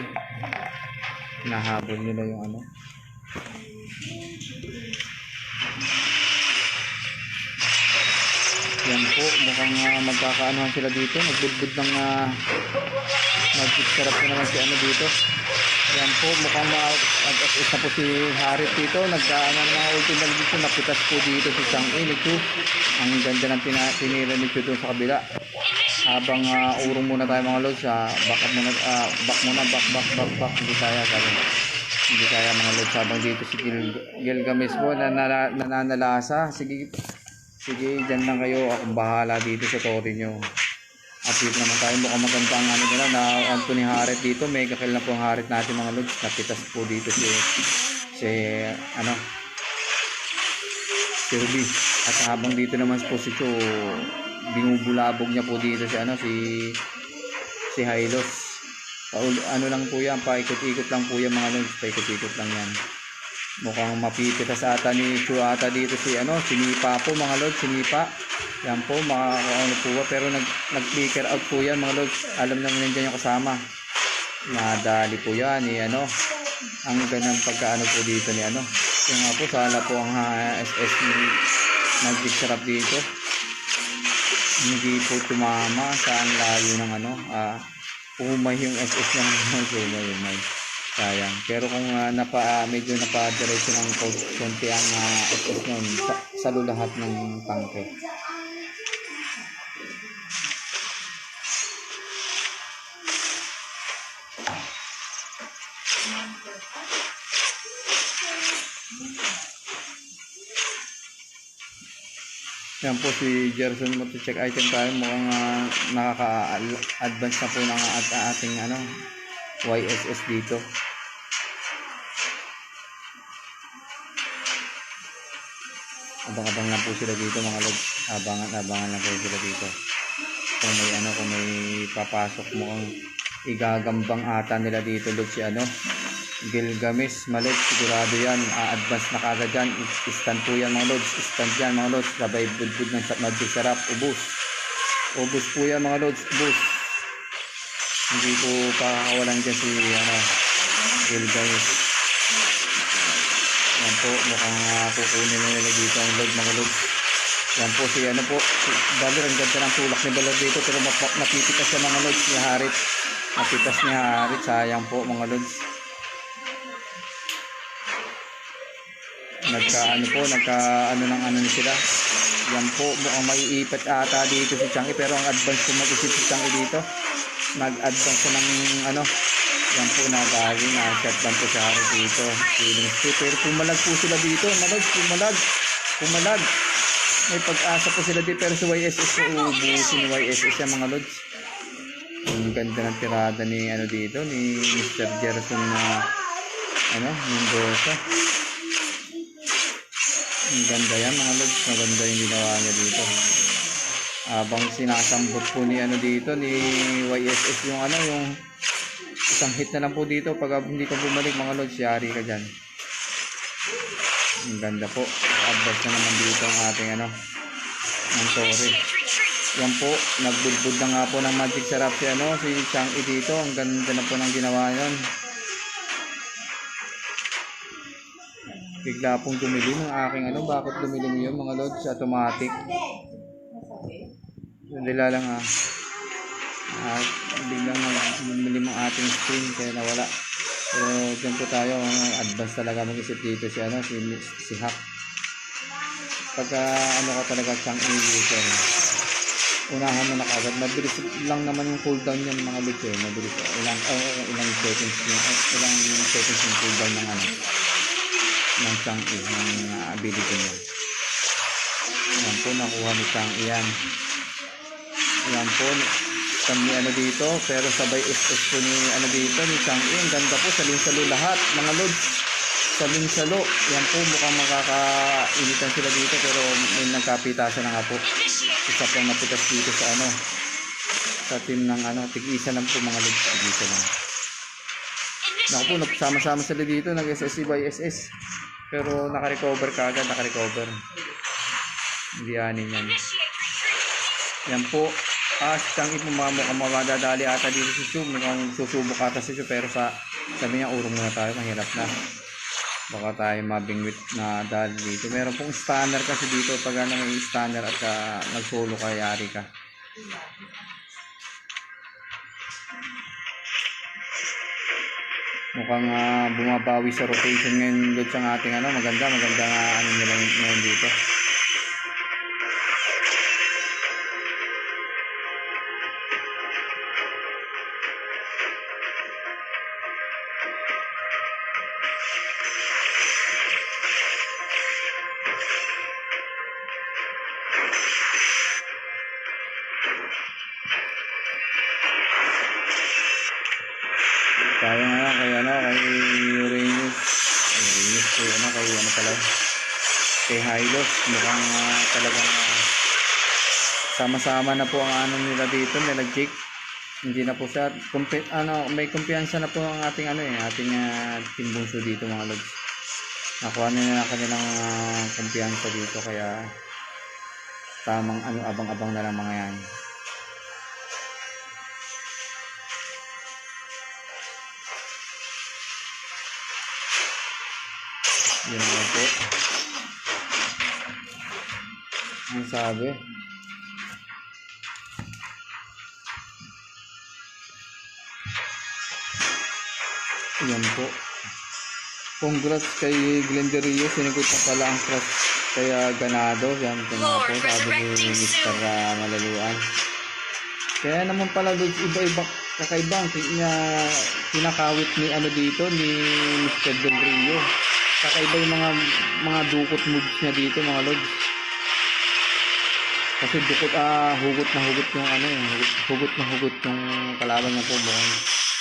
nila yung ano. Yan po, mukhang magkakaanohan sila dito. Nagbudbud ng magic sarap na naman si ano dito. Yan po, mukhang mag-assist na po si Harit dito. Nagkaano ng mga ultimate dito. Napitas po dito si Chang-E ni Chu. Ang ganda ng tinira ni Chu doon sa kabila. Habang urong muna tayo mga lods. Back muna. Hindi kaya sabi. Hindi kaya mga lods. Habang dito si Gilgamesh po nananalasa. Sige, dyan lang kayo. Akong bahala dito sa tori nyo. At dito naman tayo. Mukhang maganda ang ano nila. Anthony Harit dito. Mega kill na po ang Harit natin mga lods. Napitas po dito si Ruby. At habang dito naman po si Cho, binubulabog niya po dito si si Hylos. Ano lang po yan, paikot-ikot lang po yan mga lods, paikot-ikot lang yan. Mukhang mapipitas ata ni Chu ata dito si Nipa po mga lods, si Nipa. Yan po, ano po ba, pero nag-flicker out po yan mga lods. Alam naman nandiyan yung kasama. Nadali po yan ni ang ganang pagkaano po dito ni Yung nga po, sala po ang SS ni Magic Sarap dito. Hindi po tumama sa ang layo ng umay yung SS ng umay. Sayang. Pero kung medyo napadiretso ng konti ang SS nun sa lahat ng tangke. Yan po si Gerson, check item tayo. Mukhang nakaka-advance na po ng ating YSS dito. Abang-abang lang po sila dito mga lods. Abangan lang po sila dito. Kung may papasok, mukhang igagambang ata nila dito lods si Gilgamesh, malod, sigurado yan, advance na kagad yan, stand po yan mga lods, stand yan mga lods, sabay budbud ng Magic Sarap, ubus po yan mga lods, ubus. Hindi po pakakawalan dyan si Gilgamesh. Yan po, mukhang kukunin nila dito ang load mga lods. Yan po si Baler, ang ganda ng tulak ni Baler dito, pero napipitas siya mga lods, ni Harit, napitas ni Harit, sayang po mga lods. Nagka sila. Yan po, mukhang maiipit ata dito si Changi, pero ang advance po mag-isip si Changi dito. Nag-advance siya ng yan po, na-shutdown po siya dito. Pero pumalag po sila dito, pumalag. May pag-asa po sila dito, pero si YSS po, ubusin ni YSS yan mga lods. Ang ganda ng tirada ni dito, ni Mr. Gerson na Mendoza. Ang ganda yan mga lods, maganda yung ginawa niya dito. Habang sinasambot po ni dito ni YSS yung isang hit na lang po dito, pag hindi ka bumalik mga lods, yari ka dyan. Ang ganda po, advance na naman dito ang ating ng Torre. Yan po, nagbudbud na nga po ng Magic Sarap si Changi dito. Ang ganda na po ng ginawa yun. Bigla pong dumilim ang aking bakit dumilim yun mga lods, automatic. Sandila lang at biglang dumilim ang ating screen kaya nawala. Pero dyan po tayo, advance talaga mag-isip dito si Hack. Pagka ka talaga Changi user, unahan mo na kagad. Mabilis lang naman yung cooldown yan mga lods mabilis. Ilang seconds yung cooldown ng Changi, ng ability niya. Yan po, nakuha ni Changi yan. Yan po, kami dito, pero sabay SS po ni dito, ni Changi. Ang ganda po, saling-salo lahat, mga lods. Saling-salo. Yan po, mukhang makakainitan sila dito, pero may nagkapitasan na nga po. Isa pong napitas dito sa team ng tig-isa lang po mga lods, tig-isa lang. Naku po, nagsama-sama sila dito, nag-SSC by SS. Pero naka-recover kagad, Hindi anin yan. Yan po. Si Changi po madadali ata dito si Chu. Mukhang susubok ata si Chu, pero sabi niya, urong muna tayo, mahirap na. Baka tayo mabingwit na dali dito. Meron pong stunner kasi dito, pag may stunner at nag-solo ka, yari ka. Mukhang bumabawi sa rotation ngayon lods ang ating maganda nila ngayon dito. Tayo nga kay Uranus po kay Hylos. Mukhang talagang sama-sama na po ang nila dito, nila Jake. Hindi na po siya may kumpiyansa na po ang ating ating Team Bunso dito mga lods. Nakuha na kanilang kumpiyansa dito kaya tamang abang-abang na lang mga yan. Yun nga po. Ang sabi. Yan po. Congrats kay Glenderio. Sinigot na pala ang cross kaya ganado. Yan po nga po. Sabi ni Mr. Malaluan. Kaya naman pala doon iba-iba kakaibang kinakawit ni dito ni Mr. Del Rio. Kakaiba yung mga dukot moves niya dito mga lods. Kasi dukot hugot na hugot yung hugot na hugot yung kalaban niya po mukhang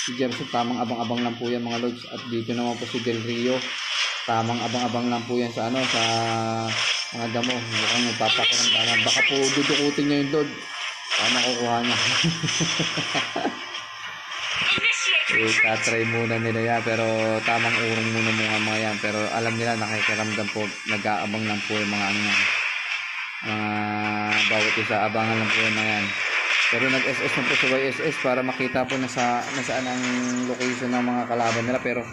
si Gerson tamang abang-abang lang po yan mga lods. At dito naman po si Del Rio tamang abang-abang lang po yan sa sa mga damo. Mukhang nagpapakiramdaman. Baka po dudukutin niya yung load. Para makukuha niya. Tatry muna nila yan pero tamang urong muna mga yan pero alam nila nakikiramdam po nag-aabang lang po yung mga bawat isa abangan lang po yung mga yan pero nag-SS na po sa YSS para makita po nasaan ang location ng mga kalaban nila pero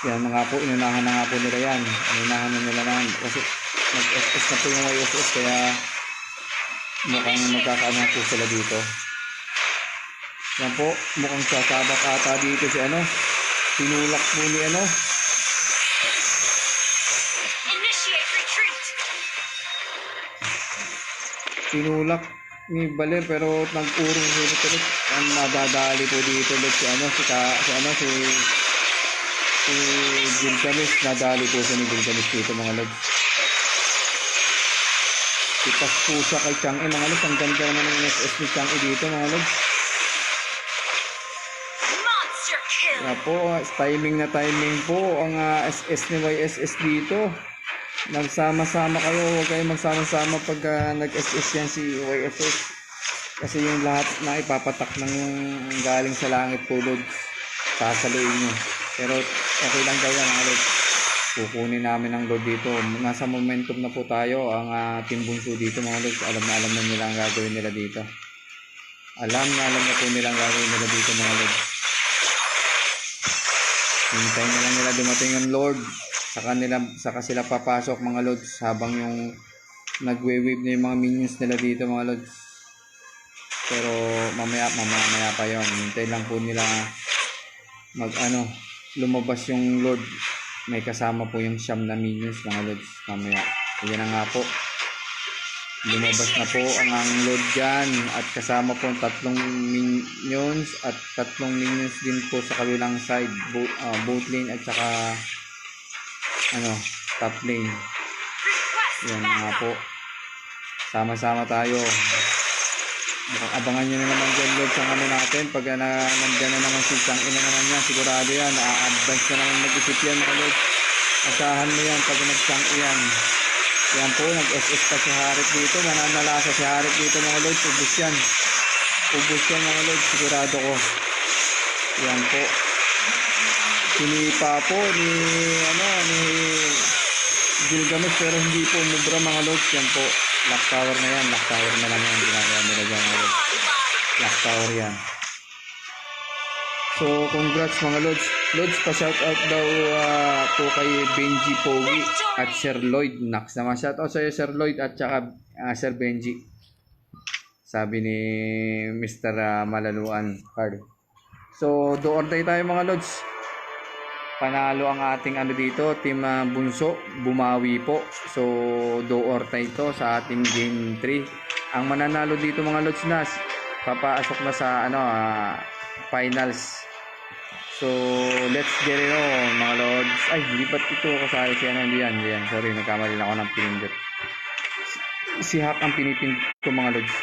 yan mga po inunahan na nga po nila yan inunahan na nila naman kasi nag-SS na po yung YSS kaya mukhang magkakaano po sila dito. Yan po, mukhang sasabak ata dito si tinulak po ni Initiate retreat. tinulak ni Baler pero nag-urong ulit ang nadadali po dito ulit si Gilgamesh nadali po siya ni Gilgamesh dito mga lods. Ipas po siya kay Chang'e mga lods, ang ganda naman ng SS ni Chang'e dito mga lods. Kaya po, timing po ang SS ni YSS dito. Nagsama-sama kayo, huwag kayo magsama-sama pag nag-SS yan si YSS. Kasi yung lahat na ipapatak ng galing sa langit po Lord, sasaluin nyo. Pero okay lang daw yan mga Lord. Kukunin namin ang Lord dito. Nasa momentum na po tayo ang Team Bunso dito mga Lord. Alam na nila ang gagawin nila dito. Alam na po nila ang gagawin nila dito mga Lord. Hintayin na lang nila dumating ang Lord. Saka sila papasok mga Lods habang yung nagwe-wave na yung mga minions nila dito mga Lods. Pero mamaya pa yon. Hintayin lang po nila lumabas yung Lord. May kasama po yung siyam na minions mga Lods mamaya. Yan na nga po. Lumabas na po ang Lord dyan at kasama po ang 3 minions at 3 minions din po sa kabilang side, both lane at saka top lane. Yan nga po, sama-sama tayo. Abangan nyo na naman dyan Lord sa natin pag nandyan na naman si Chang'e na naman yan, sigurado yan, na-advance na naman mag-isip yan mga Lord. Asahan mo yan pag nag-Chang'e yan. Yan po, nag-SS pa si Harit dito. Mananalasa si Harit dito mga Lord. Ubus yan mga Lord. Sigurado ko. Yan po. Sinipa po ni Gilgamesh pero hindi po umubra mga Lord. Yan po. Lock tower na yan. Lock tower na lang yan. Ginagawa nila dyan mga Lord. Lock tower yan. So, congrats mga Lods. Lods, pa-shoutout daw po kay Benji Pogi at Sir Lloyd Nax. Naman shoutout sa'yo Sir Lloyd at saka Sir Benji. Sabi ni Mr. Malaluan Card. So, do or die tayo mga Lods. Panalo ang ating dito, Team Bunso. Bumawi po. So, do or die to sa ating Game 3. Ang mananalo dito mga Lods na papasok na sa finals. So, let's get it on mga Lods. Ay, hindi ba't ito kasali si hindi yan. Sorry, nagkamali lang ako ng pinindot. Si Hack ang pinipindot ko mga Lods.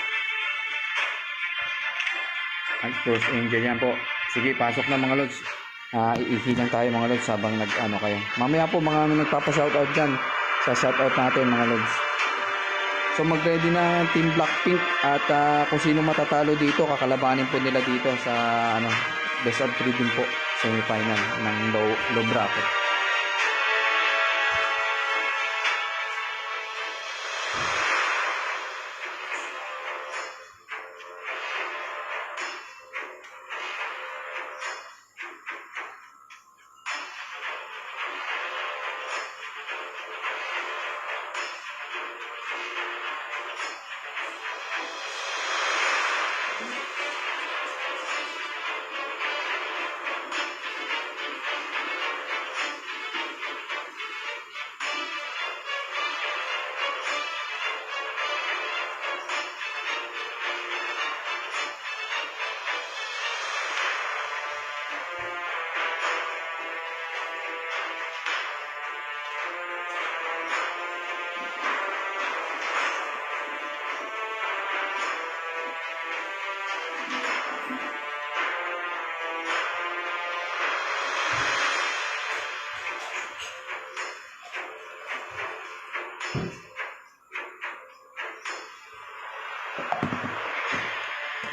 Ay, Cross Angel yan po. Sige, pasok na mga Lods. Iihi lang tayo mga Lods habang kayo. Mamaya po mga nagpapa-shoutout dyan. Sa shoutout natin mga Lods. So mag-ready na Team Blackpink at kung sino matatalo dito, kakalabanin po nila dito sa ano, best of 3 din po, semi-final ng low bracket.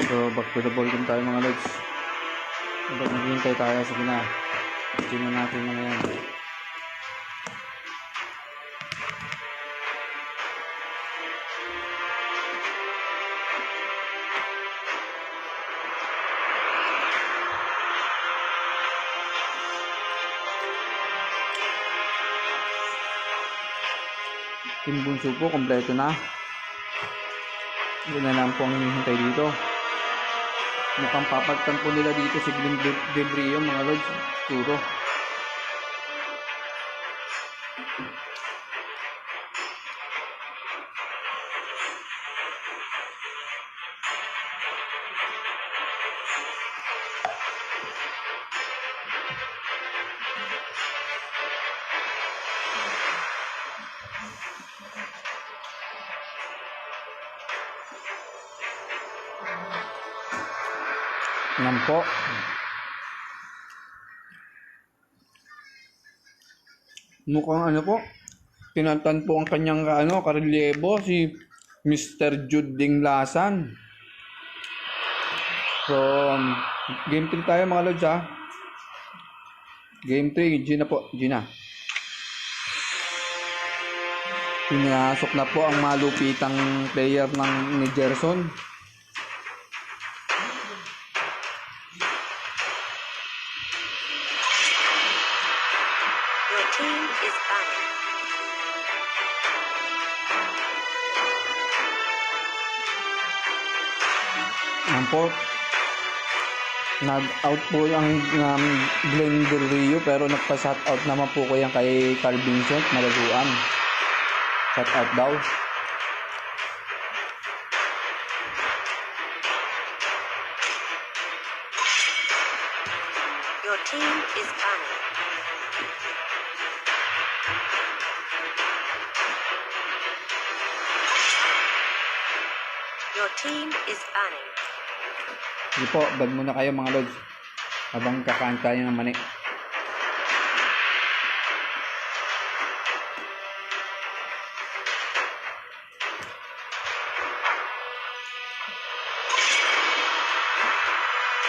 So back to the ball game tayo mga lods. Ba't naghihintay tayo? Sige na, tingnan natin mga yan. Team Bunso po, kompleto na. Hindi na lang po ang hinihintay dito. Mukhang papagtan po nila dito si Glenn Del Rio mga lods. Turo. Yan po. Mukhang ano po, tinatan po ang kanyang karelyebo si Mr. Jude Dinglasan. So, game 3 tayo mga lods ha. Game 3, Gina po, Gina. Pinasok na po ang malupitang player ng ni Gerson. Your team is banning. Yan po. Nag-out po yung Glenn Del Rio pero nagpa-shut out naman po ko yan kay Carl Vincent Malaguan. Shut out daw. Your team is banning. Your team is banning. Sige po, bag muna kayo mga lods. Habang kakain tayo ng mani.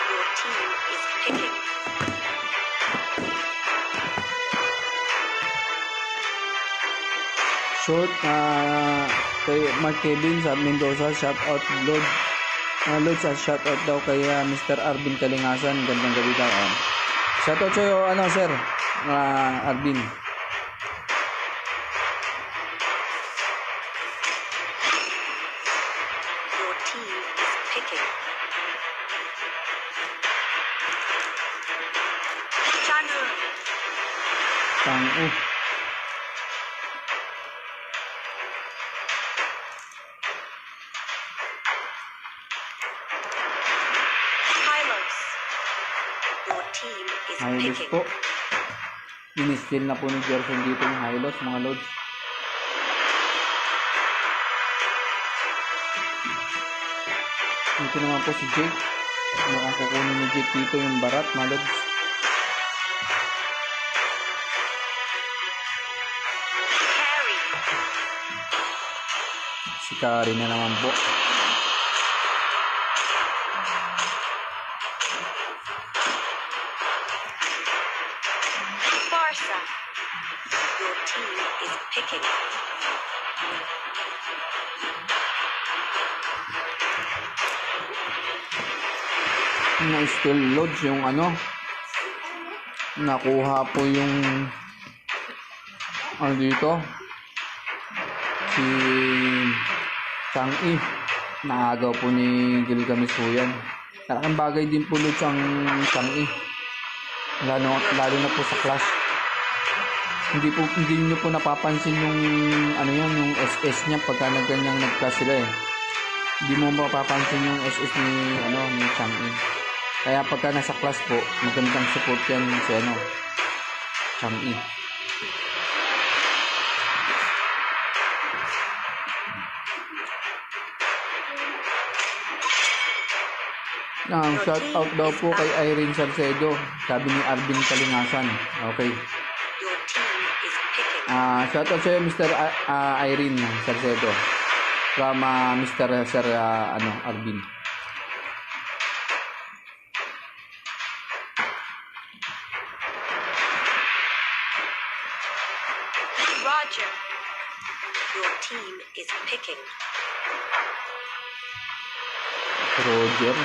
Your team is picking. Short kay Mark Kevin sa Mendoza, shout out Lord. Lord sa shout out daw kay Mr. Arvin Kalingasan, gandang gabi daw. Shout out sa iyo sir, Arvin. Your team is picking. Channel. Tang Hylos. Your team is Hylos picking. po. Inistil na po ni Gerson dito yung Hylos mga lods. Dito naman po si Jake. Mukhang kukunin ni Jake dito yung barat mga lods. Carry. Si Kari na naman po. Barca. Your team is picking. Na-still loads yung ano. Nakuha po yung ano dito. Si Chang'e. Naagaw po ni Gilgamesh po yan. Talagang bagay din po loads ang Chang'e. Lalo na po sa class. Hindi niyo po napapansin yung ano yan, yung SS niya pagka naganyang nag-class sila eh. Hindi mo mapapansin yung SS ni Chang'e. Kaya pagka nasa class po, magandang support yan si Chang'e. Shout out daw po kay Irene Salcedo, sabi ni Arvin Kalingasan. Okay. Your team is picking. Shout out sa iyo Mr. Irene Salcedo from Mr. Sir Arvin. Roger. Your team is picking. Roger.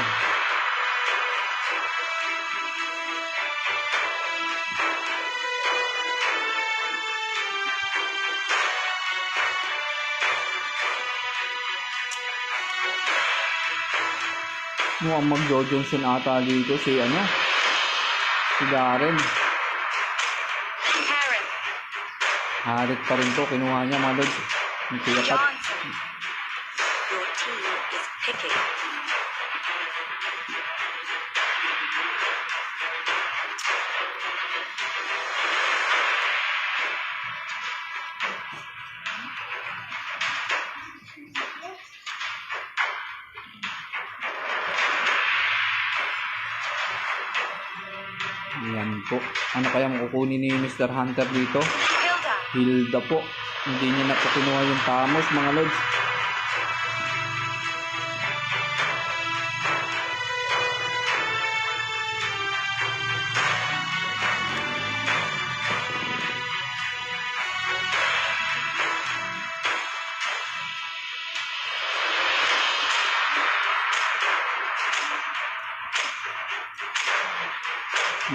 Mukhang mag-Johnson ata dito si Darren. Karen. Harit pa rin to, kinuha niya mga lods. Johnson. Your team is picking. Yan po. Ano kaya makukunin ni Mr. Hunter dito? Hilda. Hilda po. Hindi niya na po kinuha yung Tamos mga lods.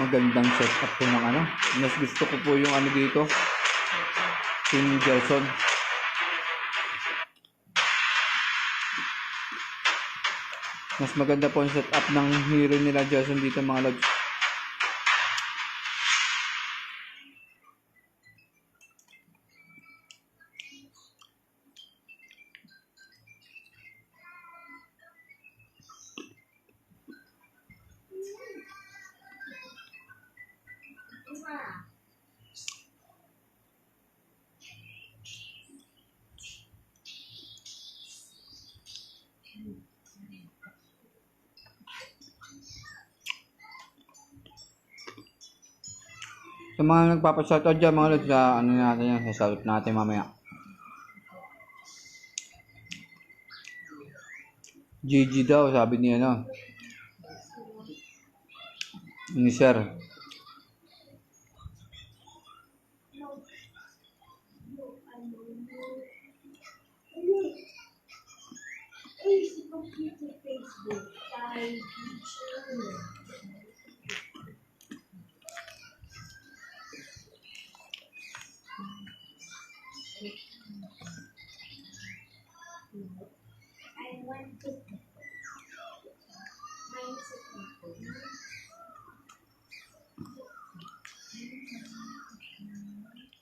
Magandang setup po ng mas gusto ko po yung dito Team Gerson. Mas maganda po yung setup ng hero nila Gerson dito mga lods. Sa mga nagpapashoutout dyan mga lods, natin yan, sasalut natin mamaya. GG daw, sabi ni ni Sir.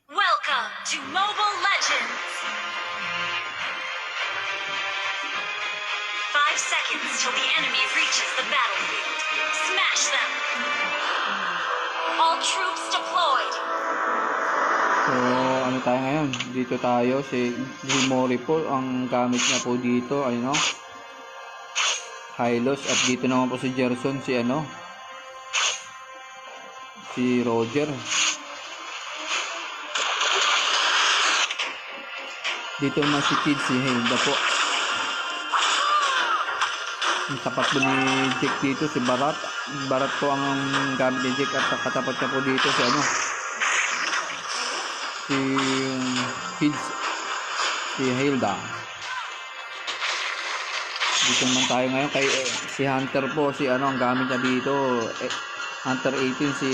Welcome to Mobile Legends! 5 seconds till the enemy reaches the battlefield. Smash them! All troops deployed! So, tayo ngayon? Dito tayo, si Grimori po, ang gamit niya po dito, Hylos, at dito naman po si Gerson, si Roger. Dito naman si Kid, si Hilda po. Ang tapat po ni Jake dito, si Barat. Barat po ang gamit ni Jake at katapat niya po dito si ano. Si Kids, si Hilda. Dito naman tayo ngayon kay si Hunter po, si ano ang gamit niya dito, Hunter 18 si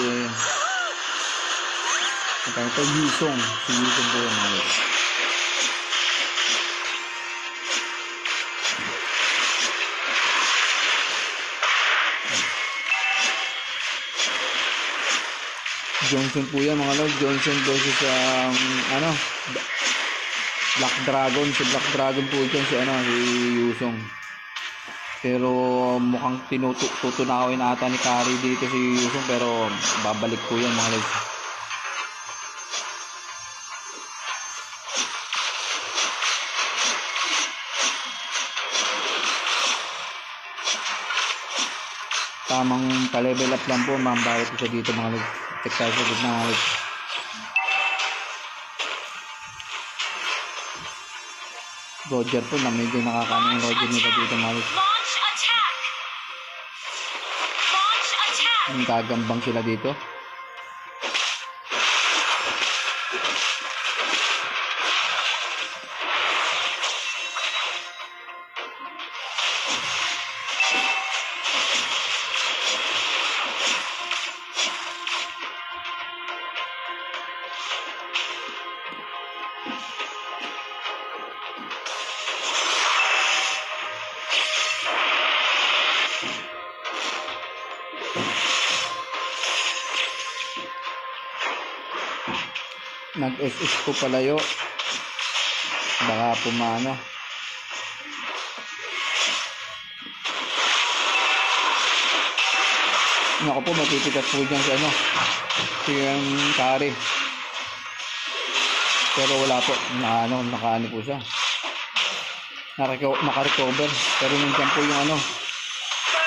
ito Yusong, si Yusong po yun. Johnson po yan mga lord, Johnson versus ano Black Dragon, si Black Dragon po dyan si ano, si Yusong. Pero mukhang tutunawin ata ni Kari dito si Yusong, pero babalik po yan mga lord. Tamang pa-level up lang po, mambayad po siya dito mga lord. Check tayo sa gitna mga lord. Roger po na medyo nakakaano yung Roger nila dito mga lord. Launch attack! Launch attack! Ang gagambang sila dito. Nag-SS po palayo. Baka pumano. Naku po, matitikas po dyan si ano, si Kari. Pero wala po, nakaano po siya. Naka-recover. Pero nandiyan po yung ano,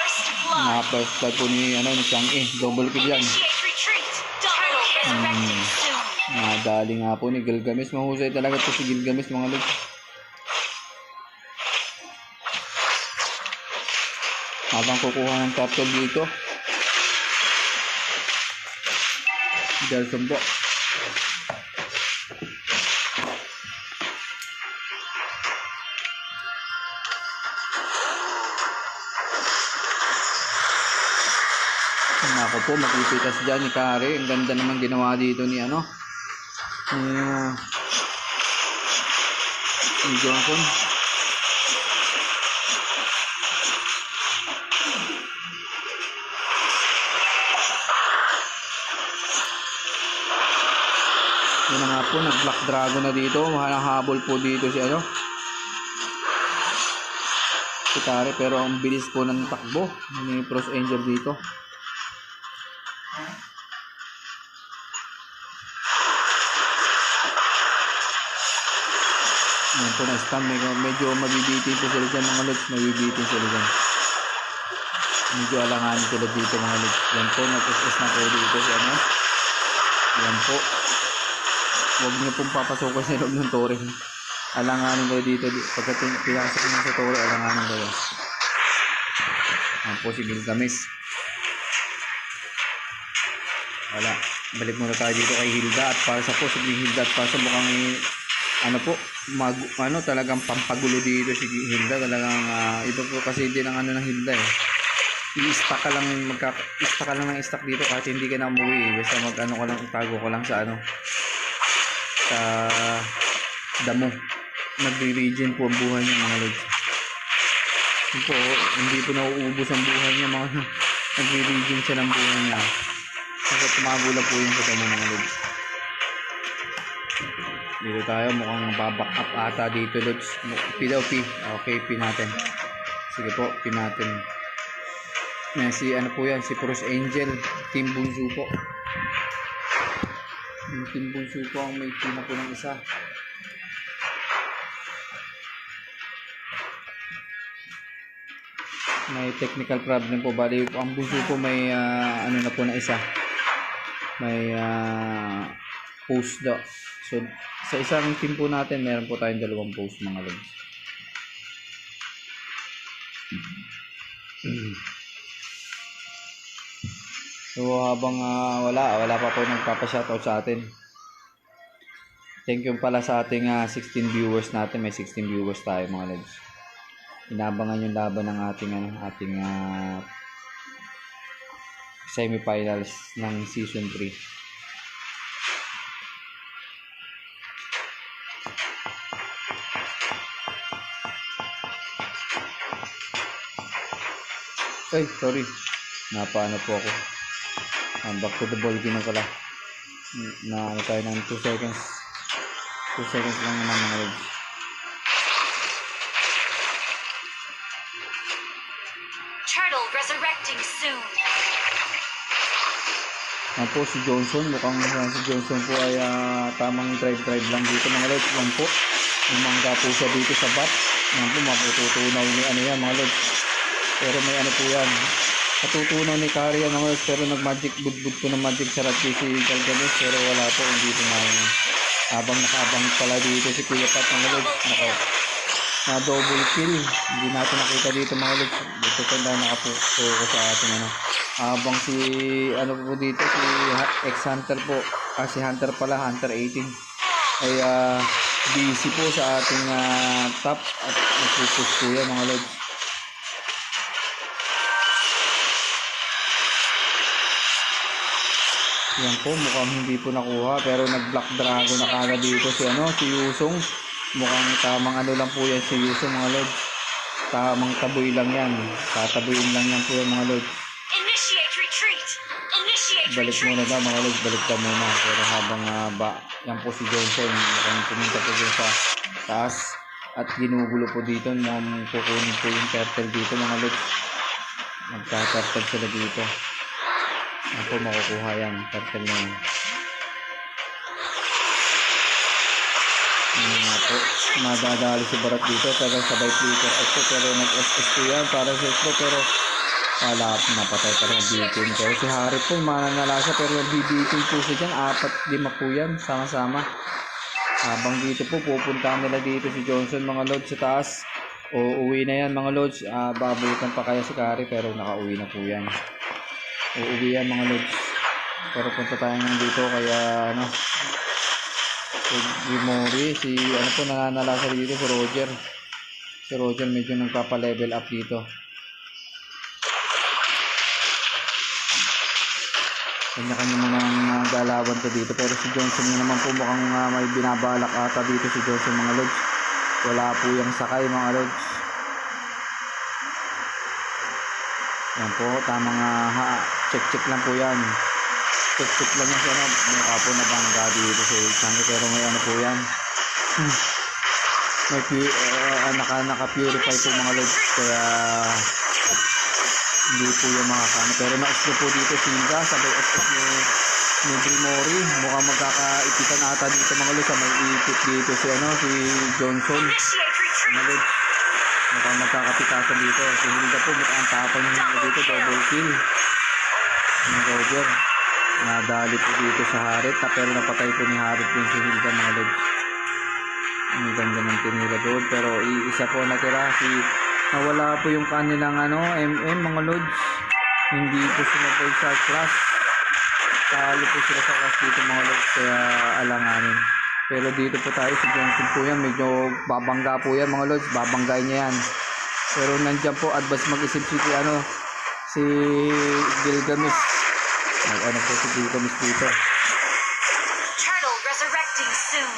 First blood! first blood po ni Chang'e. Double kill yan. Initiate retreat! Turtle resurrecting soon! Nadali nga po ni Gilgamesh. Mahusay talaga po si Gilgamesh mga lods. Habang kukuha ng turtle dito, Delson po. Ako po, makipitas dyan ni Kari. Ang ganda naman ginawa dito ni ano, ni Johnson. Yun na nga po, nag-Black Dragon na dito. Mahahabol po dito si ano, si Kari. Pero ang bilis po ng takbo ni Frost Angel dito. Yan po na stun. Medyo mabibitin po sila dyan mga lods. Mabibitin sila dyan. Medyo alanganin sila dito mga lods. Yan po, nag-SS na po dito si ano. Yan po. Huwag niyo pong papasukan sa loob ng tore. Alanganin kayo dito. Pagka pinasok niyo sa tore, alanganin kayo. Yan po si Gilgamesh. Wala. Balik muna tayo dito kay Hilda. At para sa po, si Hilda at para sa mukhang ano po, talagang pampagulo dito si Hilda. Talagang iba po kasi din ang ano ng Hilda eh. I-stack ka lang, i-stack ka lang ng i-stack dito kahit hindi ka na umuwi eh. Basta mag-ano ka lang, itago ka lang sa ano, sa damo. Nagre-regen po ang buhay niya mga lods. Yun po, hindi po nauubos ang buhay niya mga nagre-regen siya ng buhay niya. Kasi tumagula po yung sa damo mga lods. Dito tayo, mukhang baback up ata dito lods. P daw P. Okay, P natin. Sige po, P natin. Yan, si ano po yan, si Frost Angel, Team Bunsu po. Yung Team Bunsu po ang may team na po ng isa. May technical problem po. Bali, ang Bunsu po may ano na po na isa. May post daw. So, sa isang team po natin, meron po tayong 2 post mga lods. So, habang wala pa po nagpapa-shoutout sa atin. Thank you pala sa ating 16 viewers natin. May 16 viewers tayo mga lods. Inabangan yung laban ng ating semifinals ng season 3. Ay, sorry. Napaano po ako. Back to the ball game pala. Na ano tayo ng 2 seconds. 2 seconds lang naman mga lods. Turtle resurrecting soon. Yan po si Johnson. Mukhang si Johnson po ay tamang drive lang dito mga lods. Yan po. Umangga po siya dito sa bat. Yan po, mapututunaw ni ano yan mga lods. Pero may ano po yan. Natutunaw ni Kari yan mga lods. Pero nag-magic budbud po ng magic sarat si Galgames. Pero wala po. Hindi po na yan. Habang nakabang pala dito si Kuya Pat mga lods. Na double kill. Hindi natin nakita dito mga lods. Dito ko na nakapuko sa ating ano. Habang si ano po dito si ex-hunter po. Si Hunter pala, Hunter 18 ay busy po sa ating top at nagpupush po yan mga lods. Yan po, mukhang hindi po nakuha pero nag-black dragon na kagad dito si Yusong. Mukhang tamang ano lang po yan si Yusong mga lods. Tamang taboy lang yan. Tataboyin lang yan po yan mga lods. Initiate retreat. Initiate Balik retreat. muna daw mga lods, balik ka muna. Pero habang yan po si Johnson, mukhang pumunta po dun sa taas. At ginugulo po dito, mukhang kukunin po yung turtle dito mga lods. Magka-turtle sila dito. Yan po, makukuha yan, turtle na yan. Ano nga po, madadali si Barat dito, pero sabay flicker out po, pero nag-SS po yan para sa expo, pero wala, napatay pa rin bitin. Pero si Harry po, mananala siya, pero bibitin po siya dyan, 4-5 po yan, sama-sama. Habang dito po, pupuntahan nila dito si Johnson mga lods sa taas. Uuwi na yan mga lods, babutan pa kaya si Kari, pero nakauwi na po yan. Uuwi yan mga lods. Pero punta tayo ngayon dito, kaya si Mori, si po nananalasa dito, si Roger. Si Roger medyo nagpapa-level up dito. Kanya-kanya mo nang galawan to dito. Pero si Johnson na naman po mukhang may binabalak ata dito si Johnson mga lods. Wala po yung sakay mga lods. Yan po, tamang check lang po yan. Check lang yan siya, mukha po na bangga dito si Changi, pero may ano po yan. May naka-purify po mga lods, kaya hindi po yung makakano. Pero na-explore po dito si Inga, sabay explore ni Brimori. Mukhang magkakaipitan ata dito mga lods, may ipit dito si Johnson. Initiate retreat. Mga lods, mukhang magkakapitasan dito. Si Hilda po, mukhang tapang niya dito, double kill. Ni Roger. Nadali po dito sa Harit, pero napatay po ni Harit din si Hilda mga lods. Ang ganda ng tinira doon, pero isa po natira nawala po yung kanilang MM mga lods. Hindi po sumabay sa class. Talo po sila sa class dito mga lods, kaya alanganin. Pero dito po tayo si Johnson po yan, medyo babangga po yan mga lods, babanggain niya yan. Pero nandiyan po, advance mag-isip si Gilgamesh. Po si Gilgamesh dito. Turtle resurrecting soon.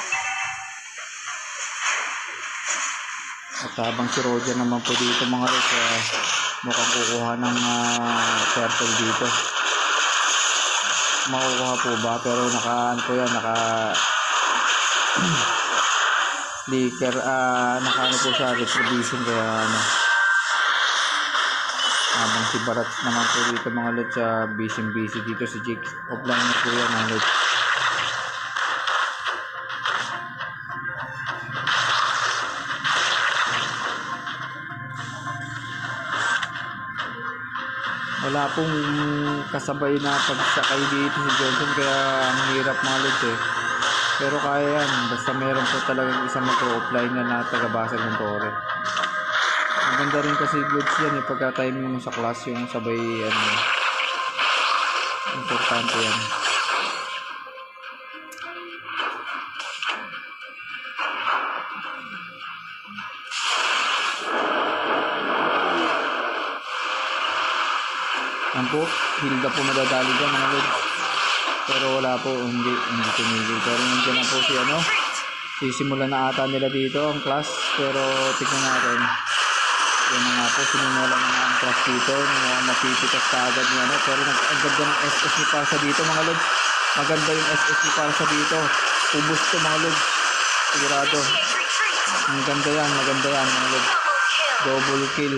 At habang si Roger naman po dito mga lods, mukhang kukuha ng turtle dito. Makukuha po ba? Pero naka flicker, naka po siya, retribution, kaya habang si Barat naman po dito mga lods, busy dito si Jake. Off lang na po yan mga lods. Wala pong kasabay na pagsakay dito si Johnson, kaya ang hirap mga lods Pero kaya yan, basta meron po talagang isang mag-o-offline na taga-basag ng tore. Maganda rin kasi goods yan eh, pagka-timing mo sa class yung sabay ano, importante yan. Yan po, Hilda po madadali dyan mga lods. Pero wala po, hindi tumigil. Pero nandiyan na po si ano, sisimula na ata nila dito ang class. Pero tignan natin. Yan na nga po, sinimula na nga ang class dito. Mapipitas ka agad niya ano. Pero ang ganda ng SS ni Parsa dito mga lods. Maganda yung SS ni Parsa dito. Ubus to mga lods. Sigurado. Ang ganda yan mga lods. Double kill.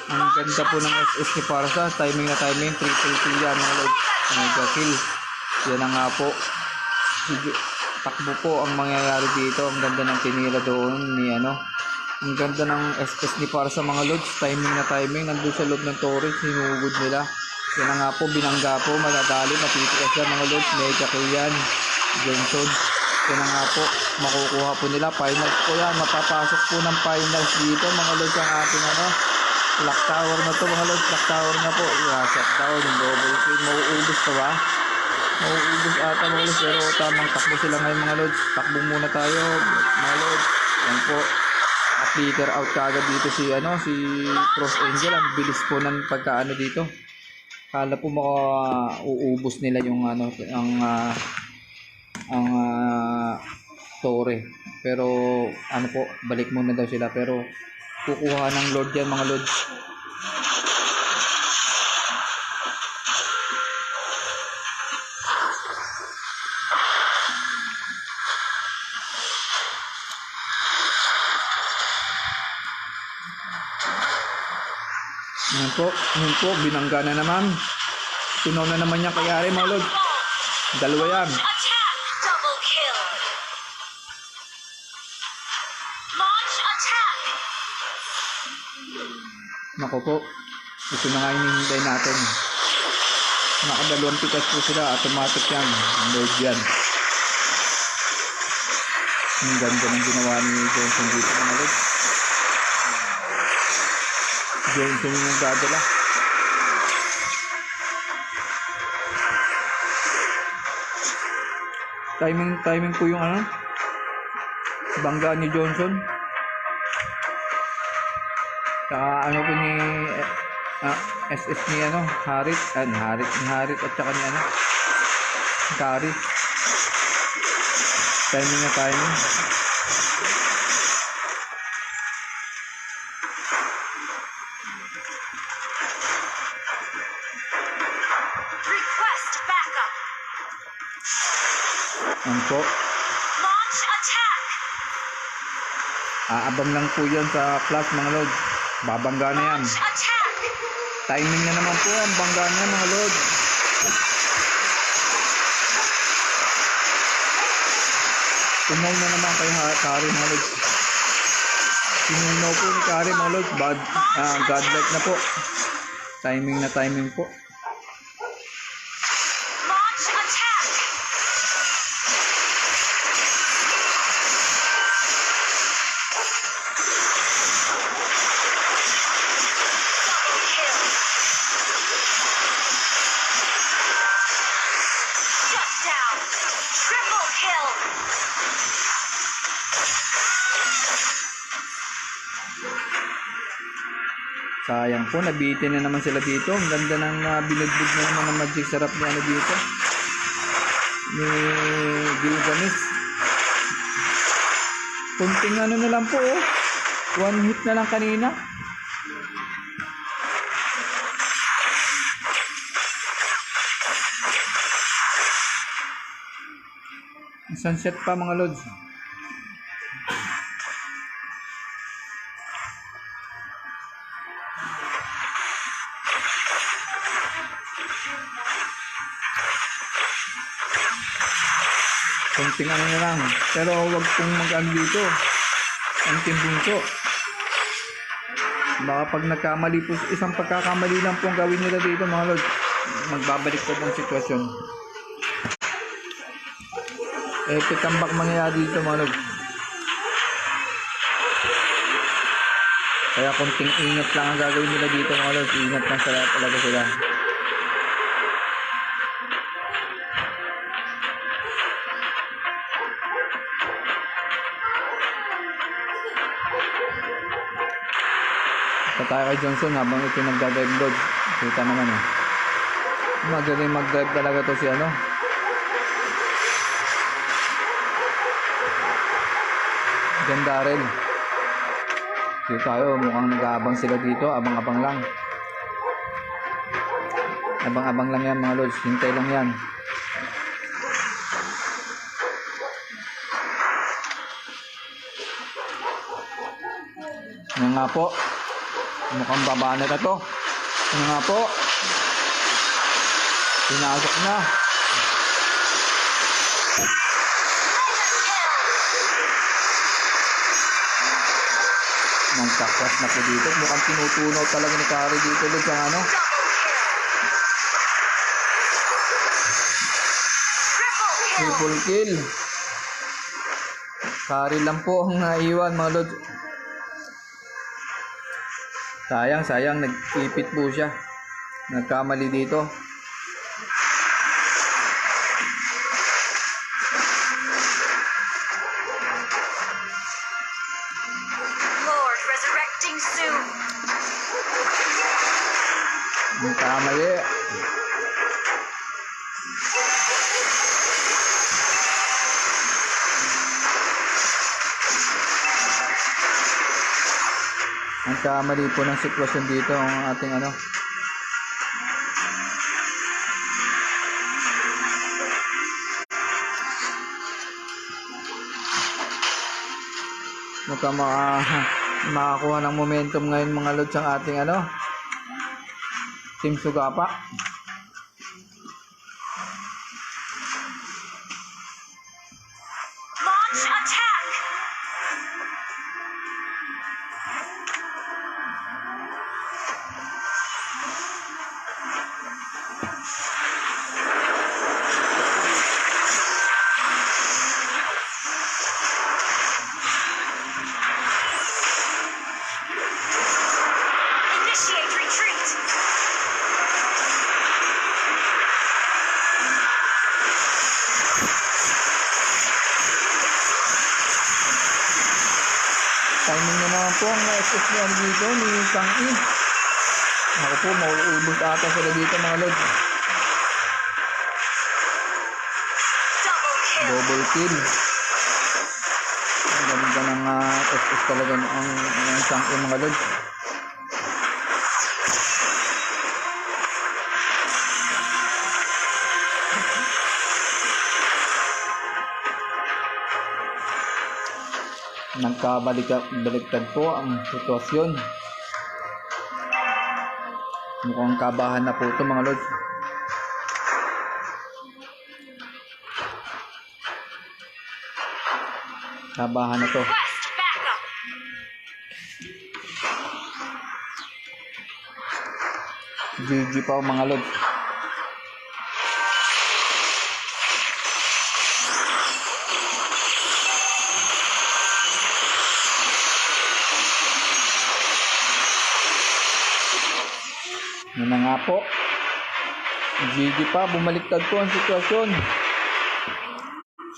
Ang ganda po ng SS ni Parsa. Timing na timing. Triple kill yan mga lods. Mega kill. Yan na nga po. Takbo po ang mangyayari dito. Ang ganda ng tinira doon ni ano. Ang ganda ng SS ni Parsa mga lods. Timing na timing. Nandun sa loob ng torres. Hinugod nila. Yan na nga po. Binangga po. Madadali. Matitikas yan mga lods. Mega kill yan. Johnson. Yan na nga po. Makukuha po nila. Finals po yan. Mapapasok po ng finals dito mga lods ang ating ano. Clock tower na to mga lods. Clock tower na po. Shut down. Double kill. Mauubos pa ba? Mauubos ata mga lods. Pero tamang takbo sila ngayon mga lods. Takbo muna tayo mga lods. Yan po. Flicker out kagad dito si ano, si Cross Angel. Ang bilis po ng pagkaano dito. Kala po uubos nila yung ano, ang Torre. Pero ano po, balik muna daw sila. Pero kukuha ng Lord yan mga Lods. Yun po, binangga na naman. Tunaw na naman niya kayari mga Lods. Dalawa yan. Attack! Double kill! Launch attack! Nako po, ito na nga hinihintay natin. Nakadalawang pitas po sila, automatic yan. Lord yan. Ang ganda ng ginawa ni Johnson dito mga Lods. Johnson yung dadala. Timing po yung ano, bangga ni Johnson. Saka ano po ni SS ni ano, Harit at saka ni ano, Kari. Timing na timing. Request backup! Ano po? Launch attack! Aabang lang po yan sa class mga Lods. Babangga na yan. Launch attack! Timing na naman po ang bangga niya mga Lods. Tumaw na naman kay Kari mga Lods. Sinunaw po ni Kari mga Lods. Godlike na po. Timing na timing po. Launch attack! Double kill! Shut down! Triple kill! Sayang po, nabitin na naman sila dito. Ang ganda ng binugbog na naman ng magic sarap ni ano dito. Ni Gilgamesh. Kunting ano na lang po oh. One hit na lang kanina. Sunset pa mga Lods. Konting ano na lang. Pero huwag pong mag-ano dito. Ang timbunso. Baka pag nagkamali po, isang pagkakamali lang pong gawin nila dito mga Lods. Magbabalik po ng sitwasyon. Epic comeback mangyayari dito mga lods. Kaya konting ingat lang ang gagawin nila dito mga lods. Ingat lang talaga sila. Tayo kay Johnson habang ito nagdadrive load. Kita naman eh. Magaling mag-drive talaga to si ano. Ganda rin. Dito tayo, mukhang nag-aabang sila dito. Abang-abang lang. Abang-abang lang yan mga lods. Hintay lang yan. Yan nga po. Mukhang babaan na to. Yan nga po. Pinasok na. Nagtakwas na po dito. Mukhang tinutunaw talaga ni Kari dito doon sa ano. Triple kill. Kari lang po ang naiwan mga lods. Sayang, nag-ipit po siya. Nagkamali dito. Lord resurrecting soon. Nagkamali. Ang kamali po ng sitwasyon dito ang ating ano. Mukhang makakuha ng momentum ngayon mga lods ang ating ano. Team Sugapa. Launch attack. Initiate retreat. Timing na naman po ang SS niya dito ni Kang-i. Ako po, mauubos ata sila dito mga lods. Double kill. Double kill. Ang ganda ng SS talaga ang Kang-i mga lods. Nagkabaliktad po ang sitwasyon. Mukhang kabahan na po ito mga lods. Kabahan na to. Request backup. GG pa mga lods. Yan na nga po. GG pa, bumaliktad po ang sitwasyon.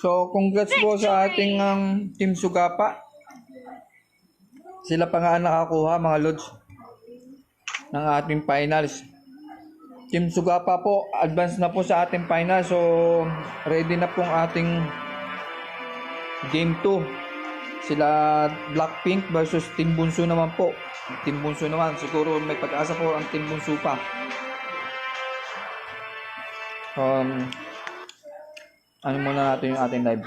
So, congrats po sa ating Team Sugapa. Sila pa nga nakakuha mga lods ng ating finals. Team Sugapa po, advance na po sa ating finals. So, ready na pong ating game 2. Sila Blackpink versus Team Bunso naman po. Team Bunso naman, siguro may pag-asa po ang Team Bunso pa. Ano muna natin yung ating live.